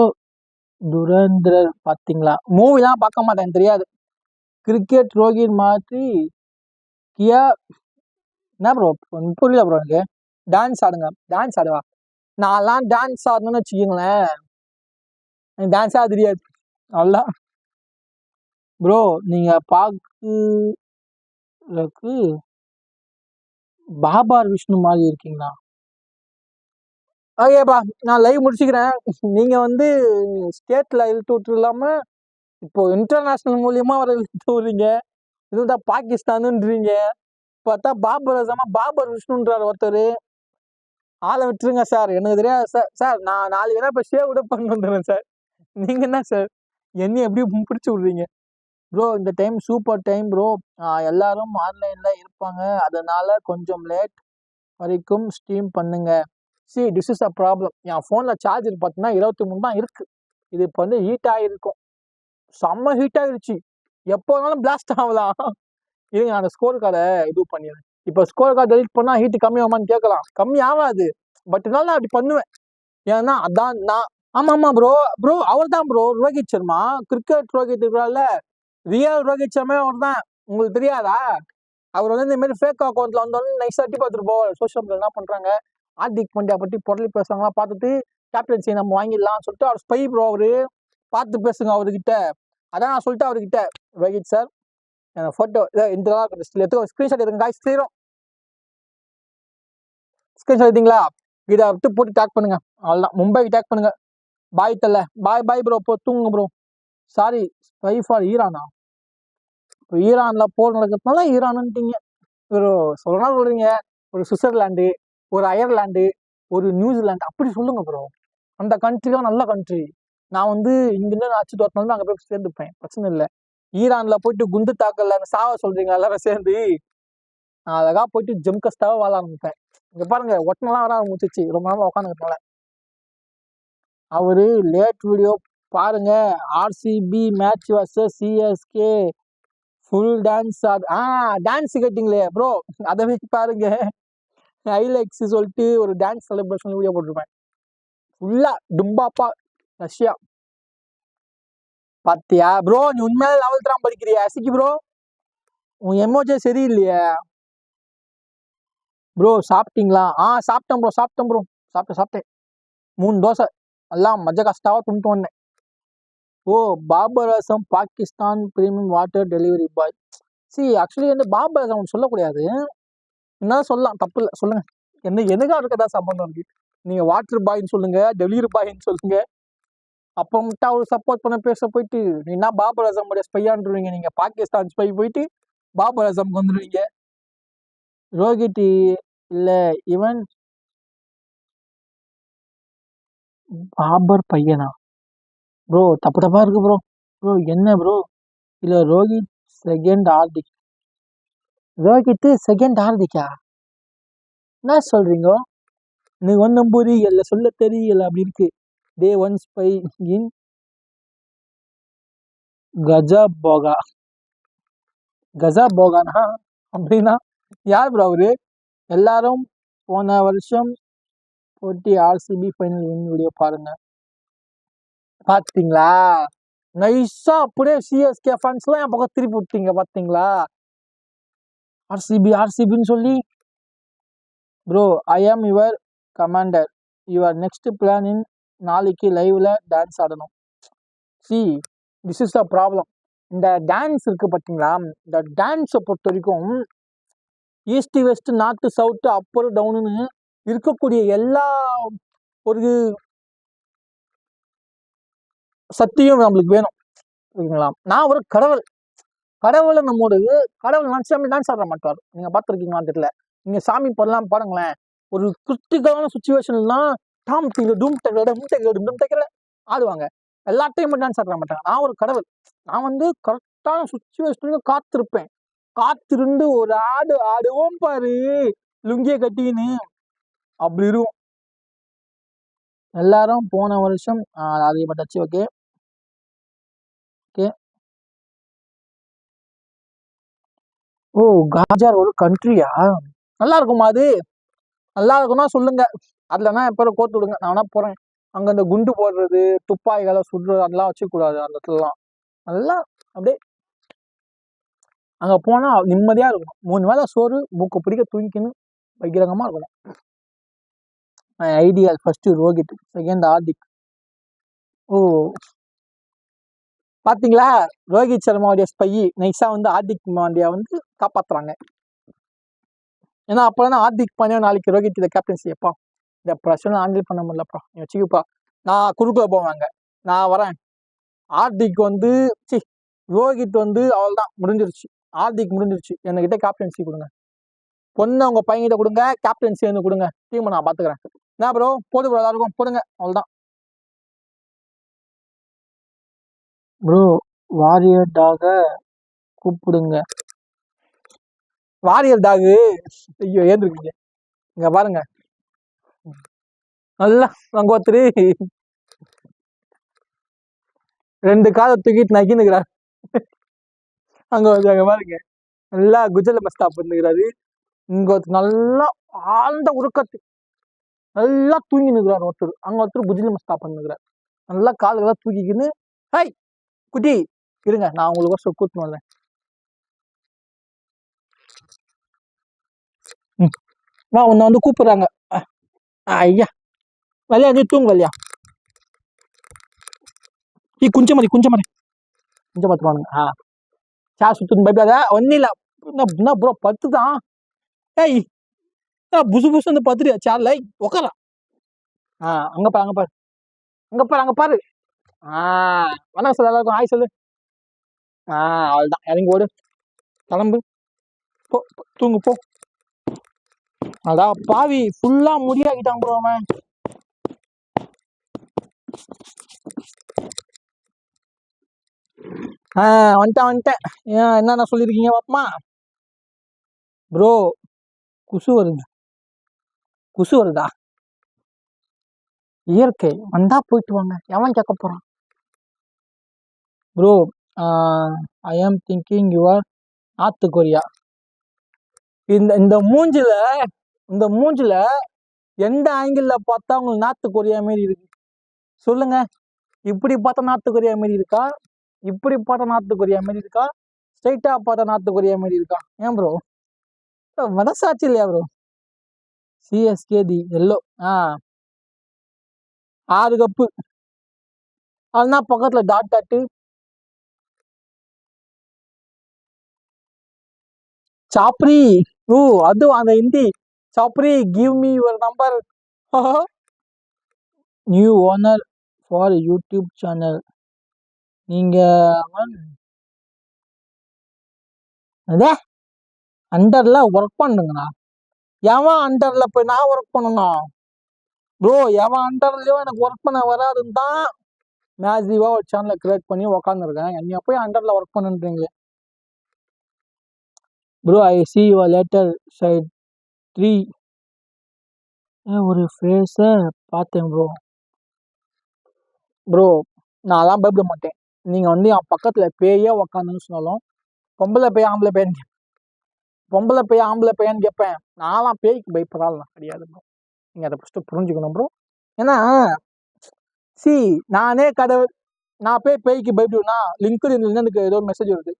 துரேந்திரர் பாத்தீங்களா மூவிலாம் பார்க்க மாட்டேன் தெரியாது கிரிக்கெட் ரோகித் மாற்றி கியா என்ன ப்ரோ புரியல ப்ரோ எனக்கு டான்ஸ் ஆடுங்க டான்ஸ் ஆடுவா நான்லாம் டான்ஸ் ஆடணும்னு வச்சுக்கோங்களேன் எனக்கு டான்ஸா தெரியாது அவ்வளோதான் ப்ரோ நீங்க பாக்குறதுக்கு பாபார் விஷ்ணு மாதிரி இருக்கீங்களா ஓகேப்பா நான் லைவ் முடிச்சுக்கிறேன் நீங்க வந்து ஸ்டேட்ல இழுத்து விட்டு இல்லாம இப்போ இன்டர்நேஷனல் மூலியமா வர இழுத்து விடுறீங்க இதுதான் பாகிஸ்தானுன்றீங்க பார்த்தா பாபர் அசாமா பாபர் விஷ்ணுன்றார் ஒருத்தர் ஆளை விட்டுருங்க சார் எனக்கு தெரியாது சார் சார் நான் நாளைக்கு வேணா இப்போ ஷேவ் கூட பண்ணி வந்துடுறேன் சார் நீங்க என்ன சார் என்ன எப்படி பிடிச்சி விடுறீங்க ப்ரோ இந்த டைம் சூப்பர் டைம் ப்ரோ எல்லாரும் ஆன்லைன்ல இருப்பாங்க அதனால கொஞ்சம் லேட் வரைக்கும் ஸ்ட்ரீம் பண்ணுங்க see this is a problem என் ஃபோனில் சார்ஜர் பார்த்தீங்கன்னா 23 தான் இருக்கு இது இப்போ வந்து ஹீட் ஆகிருக்கும் செம்ம ஹீட் ஆகிடுச்சு எப்போ வேணாலும் பிளாஸ்ட் ஆகலாம் இருங்க அந்த ஸ்கோர் கார்டை இது பண்ணிடுறேன் இப்போ ஸ்கோர் கார்டு டெலிட் பண்ணால் ஹீட் கம்மியாகுமான்னு கேட்கலாம் கம்மி ஆகாது பட் இருந்தாலும் நான் அப்படி பண்ணுவேன் ஏன்னா அதான் நான் ஆமா ஆமா ப்ரோ ப்ரோ அவர் தான் ப்ரோ ரோஹித் சர்மா கிரிக்கெட் ரோஹித் இருக்கிறால ரியல் ரோஹித் சர்மா அவர் தான் உங்களுக்கு தெரியாதா அவர் வந்து இந்த மாதிரி ஃபேக் அக்கௌண்ட்ல வந்தோடனே நைஸா அட்டி பார்த்துட்டு போவார் சோஷியல் மீடியா என்ன பண்றாங்க ஹார்திக் பாண்டியா பற்றி பொருளி பேசுறாங்களா பார்த்துட்டு கேப்டன்சி நம்ம வாங்கிடலாம்னு சொல்லிட்டு அவர் ஸ்பை ப்ரோ அவரு பார்த்து பேசுங்க அவர்கிட்ட அதான் நான் சொல்லிட்டு அவர்கிட்ட ரோஹித் சார் போட்டோ இந்த ஸ்கிரீன்ஷாட் எடுங்க காய்ஸ் கிளியரும் ஸ்கிரீன்ஷாட் எடுத்தீங்களா இதை விட்டு போட்டு டேக் பண்ணுங்க அவ்வளோதான் மும்பைக்கு டேக் பண்ணுங்க பாய் தல்ல பாய் பாய் ப்ரோ போ தூங்குங்க ப்ரோ சாரி ஸ்பை ஃபார் ஈரானா இப்போ ஈரான்ல போர் நடக்கிறதுனால ஈரானுன்ட்டீங்க ஒரு சொல்லலாம் சொல்றீங்க ஒரு சுவிட்சர்லாண்டு ஒரு அயர்லாண்டு ஒரு நியூசிலாந்து அப்படி சொல்லுங்க ப்ரோ அந்த கண்ட்ரிலாம் நல்ல கண்ட்ரி நான் வந்து இங்கிருந்து அச்சு தோட்டினாலும் அங்கே போய் சேர்ந்துப்பேன் பிரச்சனை இல்லை ஈரான்ல போயிட்டு குண்டு தாக்கல சாவ சொல்றீங்க எல்லாரும் சேர்ந்து நான் அழகா போயிட்டு ஜம்கஸ்தாவா வாழ ஆரம்பிப்பேன் இங்க பாருங்க ஒட்டனெல்லாம் வர ஆரம்பிச்சிச்சு ரொம்ப நாள் உட்காந்துக்கிறதுனால அவரு லேட் வீடியோ பாருங்க RCB match versus CSK full dance dance கேட்டிங்களே ப்ரோ அதை பாருங்க ஹைலைட்ஸ் சொல்லிட்டு ஒரு டான்ஸ் செலிப்ரேஷன் வீடியோ போட்டிருப்பேன் ஃபுல்லா டும்பாப்பா ரஷ்யா பாத்தியா ப்ரோ நீ உண்மையில லெவல் தான் படிக்கிறியா சிக்கி ப்ரோ உன் எமோஜே சரியில்லையே ப்ரோ சாப்பிட்டீங்களா சாப்பிட்டேன் ப்ரோ சாப்பிட்டேன் 3 தோசை எல்லாம் மஜ்ஜ கஷ்டாவா துணிட்டு வந்தேன் oh Babar Azam Pakistan premium water delivery boy see actually வந்து பாபர் அசம் சொல்லக்கூடாது என்ன சொல்லலாம் தப்பு இல்லை சொல்லுங்க எனக்கா இருக்கதா சம்பந்தம் இருக்கு நீங்க வாட்டர் பாய்ன்னு சொல்லுங்க டெலிவரி பாய்ன்னு சொல்லுங்க அப்போ மட்டும் அவரு சப்போர்ட் பண்ண பேச போயிட்டு என்ன பாபர் அசம் ஸ்பையான்ருவீங்க நீங்க பாகிஸ்தான் ஸ்பை போயிட்டு பாபர் அசம்க்கு வந்துடுவீங்க ரோஹித் இல்ல இவன் பாபர் பையனா ப்ரோ தப்பா இருக்கு ப்ரோ ப்ரோ என்ன ப்ரோ இல்ல ரோஹித் செகண்ட் ஹார்திக் என்ன சொல்றீங்க நீ ஒன்னும் புரியல சொல்ல தெரியல அப்படி இருக்கு டே ஒன் ஸ்பை இன் கஜா போகானா அப்படின்னா யார் ப்ரோ அவரு எல்லாரும் போன வருஷம் போட்டி ஆர்சிபி ஃபைனல் வீடியோ பாருங்க பாத்தீங்களா நைஸா அப்படியே சிஎஸ்கே ஃபேன்ஸ் எல்லாம் என் பக்கம் திருப்பி விட்டீங்க பாத்தீங்களா ஆர்சிபின்னு சொல்லி bro I am your commander your next plan in நாளைக்கு லைவ்ல டான்ஸ் ஆடணும். See this is the problem. இந்த டான்ஸ் இருக்கு பார்த்தீங்களா, இந்த டான்ஸை பொறுத்த வரைக்கும் east west north south upper டவுனுன்னு இருக்கக்கூடிய எல்லா ஒரு சக்தியும் நம்மளுக்கு வேணும். ஓகேங்களா? நான் ஒரு கடவுள். கடவுளை நம்மோட கடவுள் நினைச்சாம டான்ஸ் ஆட மாட்டார். நீங்க பார்த்துருக்கீங்களான்னு தெரியல. நீங்க சாமி பண்ணலாம் பாருங்களேன். ஒரு கிரிட்டிக்கலான சுச்சுவேஷன்லாம் டாம் டிங்க டூம் டெக்கல டும் டெக்கல டும் டெக்கல ஆடுவாங்க. எல்லா டைமும் டான்ஸ் ஆட மாட்டாங்க. நான் ஒரு கடவுள். நான் வந்து கரெக்டான சுச்சுவேஷனுக்கு காத்திருப்பேன். காத்திருந்து ஒரு ஆடு ஆடுவோம் பாரு, லுங்கிய கட்டின்னு அப்படி இருக்கும். எல்லாரும் போன வருஷம் அதிகப்பட்டாச்சு. Okay okay. ஓ, காஜார் ஒரு கண்ட்ரியா? நல்லா இருக்குமா அது? நல்லா இருக்குன்னா சொல்லுங்க. அதுலனா எப்போ கோத்து விடுங்க, நான் வேணா போறேன். அங்க அந்த குண்டு போடுறது, துப்பாக்கிகளை சுடுறது அதெல்லாம் வச்சுக்கூடாது அந்த இடத்துலலாம். நல்லா அப்படியே அங்க போனா நிம்மதியா இருக்கும். 3 வேளை சோறு மூக்கு பிடிக்க தூங்கிக்கின்னு பகிரங்கமா இருக்கணும். Ideal first Rohit, second Hardik. Oh, பாத்தீங்களா? ரோஹித் சர்மாவுடைய ஸ்பை நைஸா வந்து ஹார்திக் பாண்டியா வந்து காப்பாத்துறாங்க. ஏன்னா அப்பதான் ஹார்திக் பாண்டியா நாளைக்கு ரோஹித் இதை கேப்டன்சி எப்பா இந்த பிரச்சனை ஹேண்டில் பண்ண முடியலப்பா, நீ வச்சுக்கப்பா, நான் குறுக்க போவாங்க, நான் வரேன். ஹார்திக் வந்து ரோஹித் வந்து அவள் தான் முடிஞ்சிருச்சு. ஹார்திக் முடிஞ்சிருச்சு. என்கிட்ட கேப்டன்சி கொடுங்க, பொண்ணு உங்க பையன்கிட்ட கொடுங்க, கேப்டன்சி வந்து கொடுங்க, டீம் நான் பாத்துக்கிறேன். என்ன ப்ரோ போது ப்ரோ, எல்லாருக்கும் போடுங்க, அவ்வளவுதான். ப்ரோ வாரியர் டாக கூப்பிடுங்க. வாரியர் டாகு ஐயோ ஏந்திருக்கீங்க. இங்க பாருங்க, நல்லா அங்க ஒருத்தரு 2 காலை தூக்கிட்டு நக்கினுக்கிறார். அங்க பாருங்க, நல்லா குஜல மஸ்தா பண்ணுகிறாரு. இங்க ஒருத்தர் நல்லா ஆழ்ந்த உருக்கத்து நல்லா தூங்கி நிற்கிறார் ஒருத்தர். அங்க ஒருத்தர் குஜிலி மஸ்தா பண்ணுகிறார். நல்லா கால்களாம் தூக்கிக்கின்னு ஹை குட்டி இருங்க, நான் உங்களுக்கு கூட்டின்னு வரேன். வா, உன்னை வந்து கூப்பிடுறாங்க. ஐயா வலியா, நீ தூங்க வலியா. குஞ்ச மாதிரி கொஞ்சம் பார்த்துப்பானுங்க. சா சுத்துன்னு பயப்படாத, ஒன்னும் இல்லை. என்ன ப்ரோ பத்து தான். ஏய் புசு புசு வந்து பத்துறியா சேர்ல உக்காரா. அங்க பாரு, அங்க பாரு, அங்க பாரு, அங்க பாரு. வணக்கம் சார், எல்லாருக்கும் ஆய் சொல்லு. அவள்தான் இறங்கி ஓடு, கிளம்பு, போ தூங்கு போ. அதான் பாவி ஃபுல்லா முடியாக்கிட்டான் ப்ரோ அவன். வந்துட்டேன். ஏன் என்னென்ன சொல்லியிருக்கீங்க பாப்பமா? ப்ரோ குசு வருதா? இயற்கை வந்தா போயிட்டு வாங்க, எவன் கேட்க போறான்? ப்ரோ ஐ ஆம் திங்கிங் யுவர் நார்த் கொரியா. இந்த மூஞ்சில எந்த ஆங்கிள் பார்த்தா உங்களுக்கு நார்த் கொரியா மாரி இருக்கு சொல்லுங்க. இப்படி பார்த்தா நார்த் கொரியா மாரி இருக்கா? இப்படி பார்த்தா நார்த் கொரியா மாரி இருக்கா? ஸ்ட்ரைட்டா பார்த்தா நார்த் கொரியா மாரி இருக்கா? ஏன் ப்ரோ மனசாட்சி இல்லையா bro? CSK the yellow 6 cup. அதுனா பக்கத்துல டாட்டு சாப்ரி. ஓ அது அந்த ஹிந்தி சாப்ரி give me your number. New owner for YouTube channel. நீங்க அண்டர்ல ஒர்க் பண்ணுங்கண்ணா. எவன் அண்டர்ல போய் நான் ஒர்க் பண்ணணும் ப்ரோ? எவன் அண்டர்லயும் எனக்கு ஒர்க் பண்ண வராதுன்னு தான் மேசிவா ஒரு சேனலை கிரியேட் பண்ணி உக்காந்துருக்கேன். என்னைய போய் அண்டர்ல ஒர்க் பண்ணுன்றீங்களே bro. I see your later side 3 ஒரு ஃபேஸை பார்த்தேன் ப்ரோ. ப்ரோ நான்லாம் பயப்பட மாட்டேன். நீங்க வந்து என் பக்கத்துல பேயே உக்காந்துன்னு சொன்னாலும் பொம்பளை பேய் ஆம்பளை பையன்னு கேட்பேன். நான்லாம் பேய்க்கு பயப்படாத கிடையாது ப்ரோ. நீங்க அதை ஃபர்ஸ்ட் புரிஞ்சுக்கணும் ப்ரோ. ஏன்னா நானே கடவுள், நான் பேய்க்கு பயப்படுவேன்னா லிங்க்டின்ல எனக்கு ஏதோ மெசேஜ் வருது.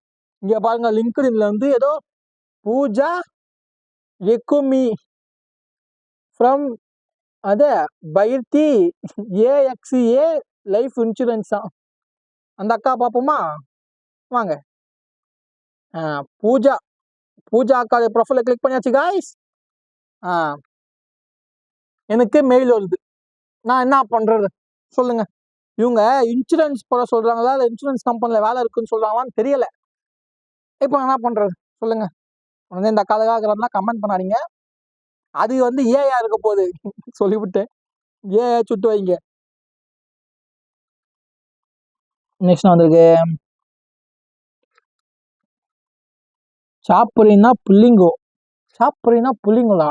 இங்க பாருங்க, லிங்க்டின்ல வந்து ஏதோ பூஜா எக்குமி ஃப்ரம் அதே பைர்த்தி ஏஎக்ஸ்ஏ லைஃப் இன்சூரன்ஸ் தான். அந்த அக்கா பார்ப்போமா? வாங்க. பூஜா பூஜா அக்கா ப்ரொஃபைல கிளிக் பண்ணியாச்சு காய்ஸ். எனக்கு மெயில் வருது. நான் என்ன பண்றது சொல்லுங்க. இவங்க இன்சூரன்ஸ் போட சொல்றாங்களா இல்லை இன்சூரன்ஸ் கம்பெனில வேலை இருக்குன்னு சொல்றாங்களான்னு தெரியல. இப்போ என்ன பண்றது சொல்லுங்க. உடனே இந்த அக்காதுக்காக கமெண்ட் பண்ணாதீங்க. அது வந்து ஏயா இருக்க போகுது சொல்லிவிட்டேன். ஏ சுட்டு வைங்க. நெக்ஸ்ட் வந்திருக்கு சாப்பிட்றீங்கன்னா புள்ளிங்கோ. சாப்பிட்றீங்கன்னா புள்ளிங்களா?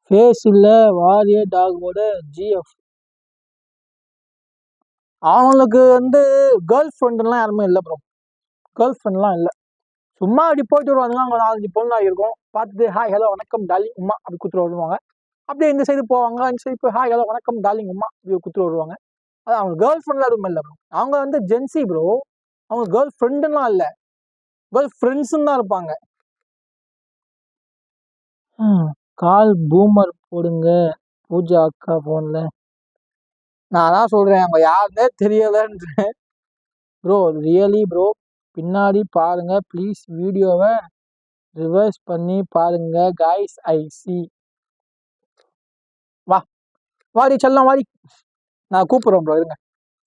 ஃபேஸ் இல்ல வாரிய டாகோட ஜிஎஃப். அவங்களுக்கு வந்து கேர்ள் ஃப்ரெண்டுலாம் யாருமே இல்லை ப்ரோ. கேர்ள் ஃப்ரெண்ட்லாம் இல்லை. சும்மா அப்படி போயிட்டு வருவாங்க. அங்கே 4 பொண்ணு இருக்கும். பார்த்துட்டு ஹாய் ஹலோ வணக்கம் டார்லிங் உமா அப்படி குத்துட்டு வருவாங்க. அப்படியே இந்த சைடு போவாங்க. இந்த சைடு போய் ஹாய் ஹலோ வணக்கம் டார்லிங் உமா அப்படி குத்துட்டு வருவாங்க. அது அவங்க கேர்ள் ஃப்ரெண்ட்லாம் எதுவுமே இல்லை ப்ரோ. அவங்க வந்து ஜென்சி ப்ரோ. அவங்க கேர்ள் ஃப்ரெண்டுலாம் இல்லை, கேர்ள் ஃப்ரெண்ட்ஸுன்னு தான் இருப்பாங்க. கால் பூமர் போடுங்க பூஜா அக்கா போன்ல. நான் அதான் சொல்றேன் அவங்க யாருன்னே தெரியலன்ற ப்ரோ. ரியலி ப்ரோ பின்னாடி பாருங்க ப்ளீஸ். வீடியோவை ரிவர்ஸ் பண்ணி பாருங்க காய்ஸ். ஐ சி. வா வாடி செல்லம் வாடி. நான் கூப்பிடுறேன் ப்ரோ இருங்க.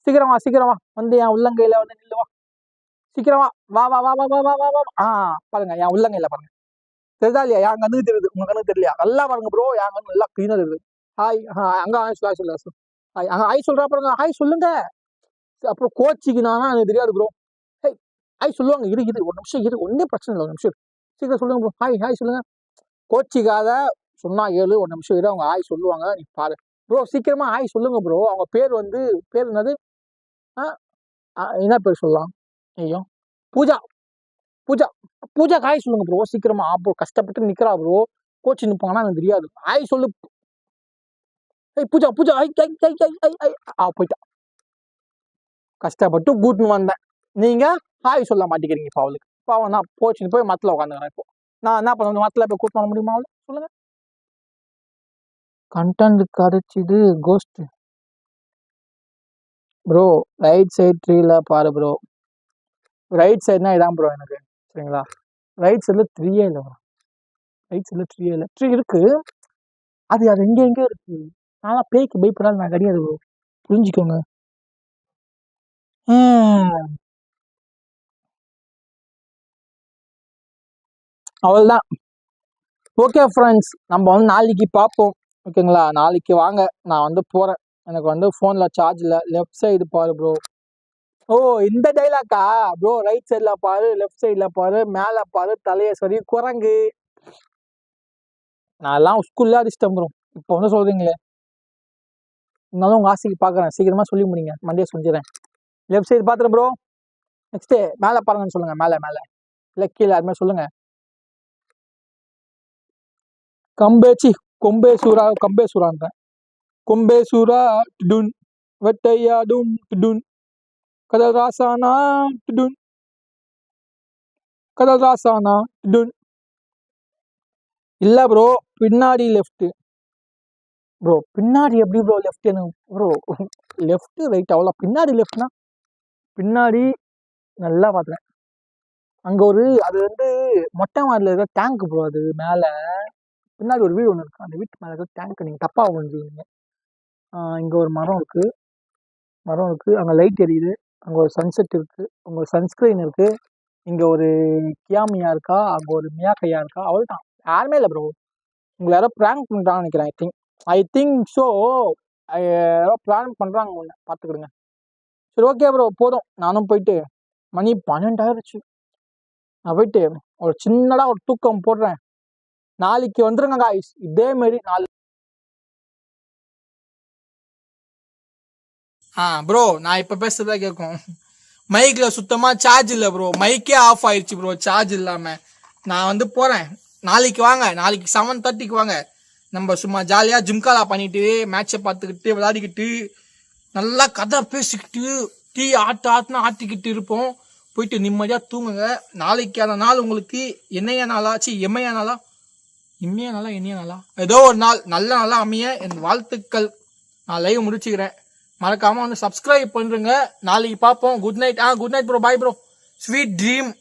சீக்கிரமா சீக்கிரமா வந்து என் உள்ளங்கையில வந்து நில்லு. வா சீக்கிரமா வா வா வா வா வா வா வா வா. பாருங்க என் உள்ளங்கையில பாருங்க. தெரியுதா இல்லையா? என் கண்ணுக்கு தெரியுது, உங்க கண்ணுக்கு தெரியலையா? நல்லா பாருங்க ப்ரோ. என் கண்ணு நல்லா கிளீனா இருக்குது. ஹாய் அங்க ஹாய் சொல்லு ஹாய் அங்க ஹாய் சொல்றா பாருங்க. ஹாய் சொல்லுங்க. அப்புறம் கோச்சிக்கு நான் எனக்கு தெரியாது ப்ரோ. ஹேய் ஹாய் சொல்லுவாங்க. இரு ஒரு நிமிஷம் இரு. ஒன்றும் பிரச்சனை இல்லை. ஒரு நிமிஷம் சீக்கிரம் சொல்லுங்க ப்ரோ. ஹாய் ஹாய் சொல்லுங்க. கோச்சிக்காத சொன்னா ஏழு. ஒரு நிமிஷம் இரு. அவங்க ஹாய் சொல்லுவாங்க. நீ பாரு ப்ரோ. சீக்கிரமா ஹாய் சொல்லுங்க ப்ரோ. அவங்க பேர் வந்து பேர் என்னது? என்ன பேர் சொல்லலாம்? ஐயோ பூஜா. பூஜா பூஜா ஹாய் சொல்லுங்க ப்ரோ சீக்கிரமா. ப்ரோ கஷ்டப்பட்டு நிக்கிறா ப்ரோ. கோச்சி நிப்பாங்கன்னா எனக்கு தெரியாது. ஹாய் சொல்லு. ஏய் பூஜா பூஜா ஐ ஐ ஐ ஐ ஐ ஐ போயிட்டா. கஷ்டப்பட்டு கூட்டுன்னு வந்தேன். நீங்க ஹாய் சொல்ல மாட்டேங்கிறீங்க. இப்போ அவளுக்கு பாவம் நான் போச்சுன்னு போய் மத்துல உட்காந்துக்கிறேன். இப்போ நான் என்ன பண்ண மத்துல போய் கூட்டு வர முடியுமா அவளு சொல்லுங்க. கண்டென்ட் கிடைச்சிது கோஸ்ட் ப்ரோ. ரைட் சைட் ட்ரீல பாரு ப்ரோ. ரைட் சைட்னா இதான் ப்ரோ எனக்கு. சரிங்களா? ரைட் சைடில் 3 இல்லை ப்ரோ. ரைட் சைடில் 3 இல்லை. 3 இருக்கு. அது எங்கே இருக்கு. ஆனால் பேய்க்கு பயப்படாது நான் கிடையாது ப்ரோ. புரிஞ்சுக்கோங்க. அவள்தான். ஓகே ஃப்ரெண்ட்ஸ் நம்ம வந்து நாளைக்கு பார்ப்போம். ஓகேங்களா? நாளைக்கு வாங்க. நான் வந்து போகிறேன். எனக்கு வந்து ஃபோனில் சார்ஜ் இல்லை. லெஃப்ட் சைடு பாரு ப்ரோ. ஓ இந்த டைலாக்கா ப்ரோ? ரைட் சைடில் பாரு, லெஃப்ட் சைடில் பாரு, மேலே பாரு, தலையை சரி குரங்கு. நான் எல்லாம் ஸ்கூல்ல அடிச்சிட்டேன் ப்ரோ. இப்போ வந்து சொல்கிறீங்களே. இருந்தாலும் உங்கள் ஆசைக்கு பார்க்குறேன். சீக்கிரமாக சொல்லி முடிங்க. மண்டியை சொல்லிடுறேன். லெஃப்ட் சைடு பார்த்துறேன் ப்ரோ. நெக்ஸ்ட்டு மேலே பாருங்கன்னு சொல்லுங்கள். மேலே மேலே இல்லை கீழே அது மாதிரி சொல்லுங்கள். கம்பேச்சி கம்பேசூரான்றேன். கொம்பேசூரா டுன் வெட்டையாடும் டுன் கடல் ராசானா டுன் கடல் ராசானா டுன். இல்லை ப்ரோ பின்னாடி லெஃப்ட் ப்ரோ. பின்னாடி எப்படி ப்ரோ லெஃப்ட்? எனக்கு ப்ரோ லெஃப்ட் ரைட் அவ்வளோ. பின்னாடி லெஃப்ட்னா பின்னாடி நல்லா பார்த்துறேன். அங்கே ஒரு அது வந்து மொட்டை மாடியில் இருக்கிற டேங்க் ப்ரோ. அது மேலே பின்னாடி ஒரு வீடு ஒன்று இருக்கு. அந்த வீட்டு மேலே இருக்கிற டேங்க் நீங்கள் தப்பாக புரிஞ்சுக்கிங்க. இங்கே ஒரு மரம் இருக்குது. அங்கே லைட் எரியுது. அங்கே ஒரு சன்செட் இருக்குது. அங்கே ஒரு சன்ஸ்க்ரீன் இருக்குது. இங்கே ஒரு கியாமியா இருக்கா. அங்கே ஒரு மியாக்கையா இருக்கா. அவள் தான். யாருமே இல்லை ப்ரோ. உங்களை யாரோ ப்ராங்க் பண்ணுறாங்கன்னு நினைக்கிறேன். I think so. யாரோ ப்ராங்க் பண்ணுறாங்க. ஒன்று பார்த்துக்கிடுங்க. சரி ஓகே ப்ரோ போதும். நானும் போயிட்டு மணி 12 ஆயிடுச்சு. நான் போயிட்டு ஒரு சின்னதாக ஒரு தூக்கம் போடுறேன். நாளைக்கு வந்துருங்க காய்ஸ். இதேமாரி நாளைக்கு. ப்ரோ நான் இப்போ பேசுறதா கேட்கும். மைக்கில் சுத்தமாக சார்ஜ் இல்லை ப்ரோ. மைக்கே ஆஃப் ஆயிடுச்சு ப்ரோ சார்ஜ் இல்லாமல். நான் வந்து போகிறேன். நாளைக்கு வாங்க. நாளைக்கு 7:30க்கு வாங்க. நம்ம சும்மா ஜாலியாக ஜிம்காலா பண்ணிட்டு மேட்சை பார்த்துக்கிட்டு விளையாடிக்கிட்டு நல்லா கதை பேசிக்கிட்டு டீ ஆட்டுனா ஆட்டிக்கிட்டு இருப்போம். போயிட்டு நிம்மதியாக தூங்குங்க. நாளைக்கான நாள் உங்களுக்கு என்னையா நாளாச்சு எம்மையா நாளா இனிய நாளா ஏதோ ஒரு நாள் நல்ல நாளா அமைய என் வாழ்த்துக்கள். நான் லைவ் முடிச்சுக்கிறேன். மறக்காம வந்து சப்ஸ்கிரைப் பண்ணுங்க. நாளைக்கு பார்ப்போம். Good night. Good night bro. Bye bro. Sweet dream.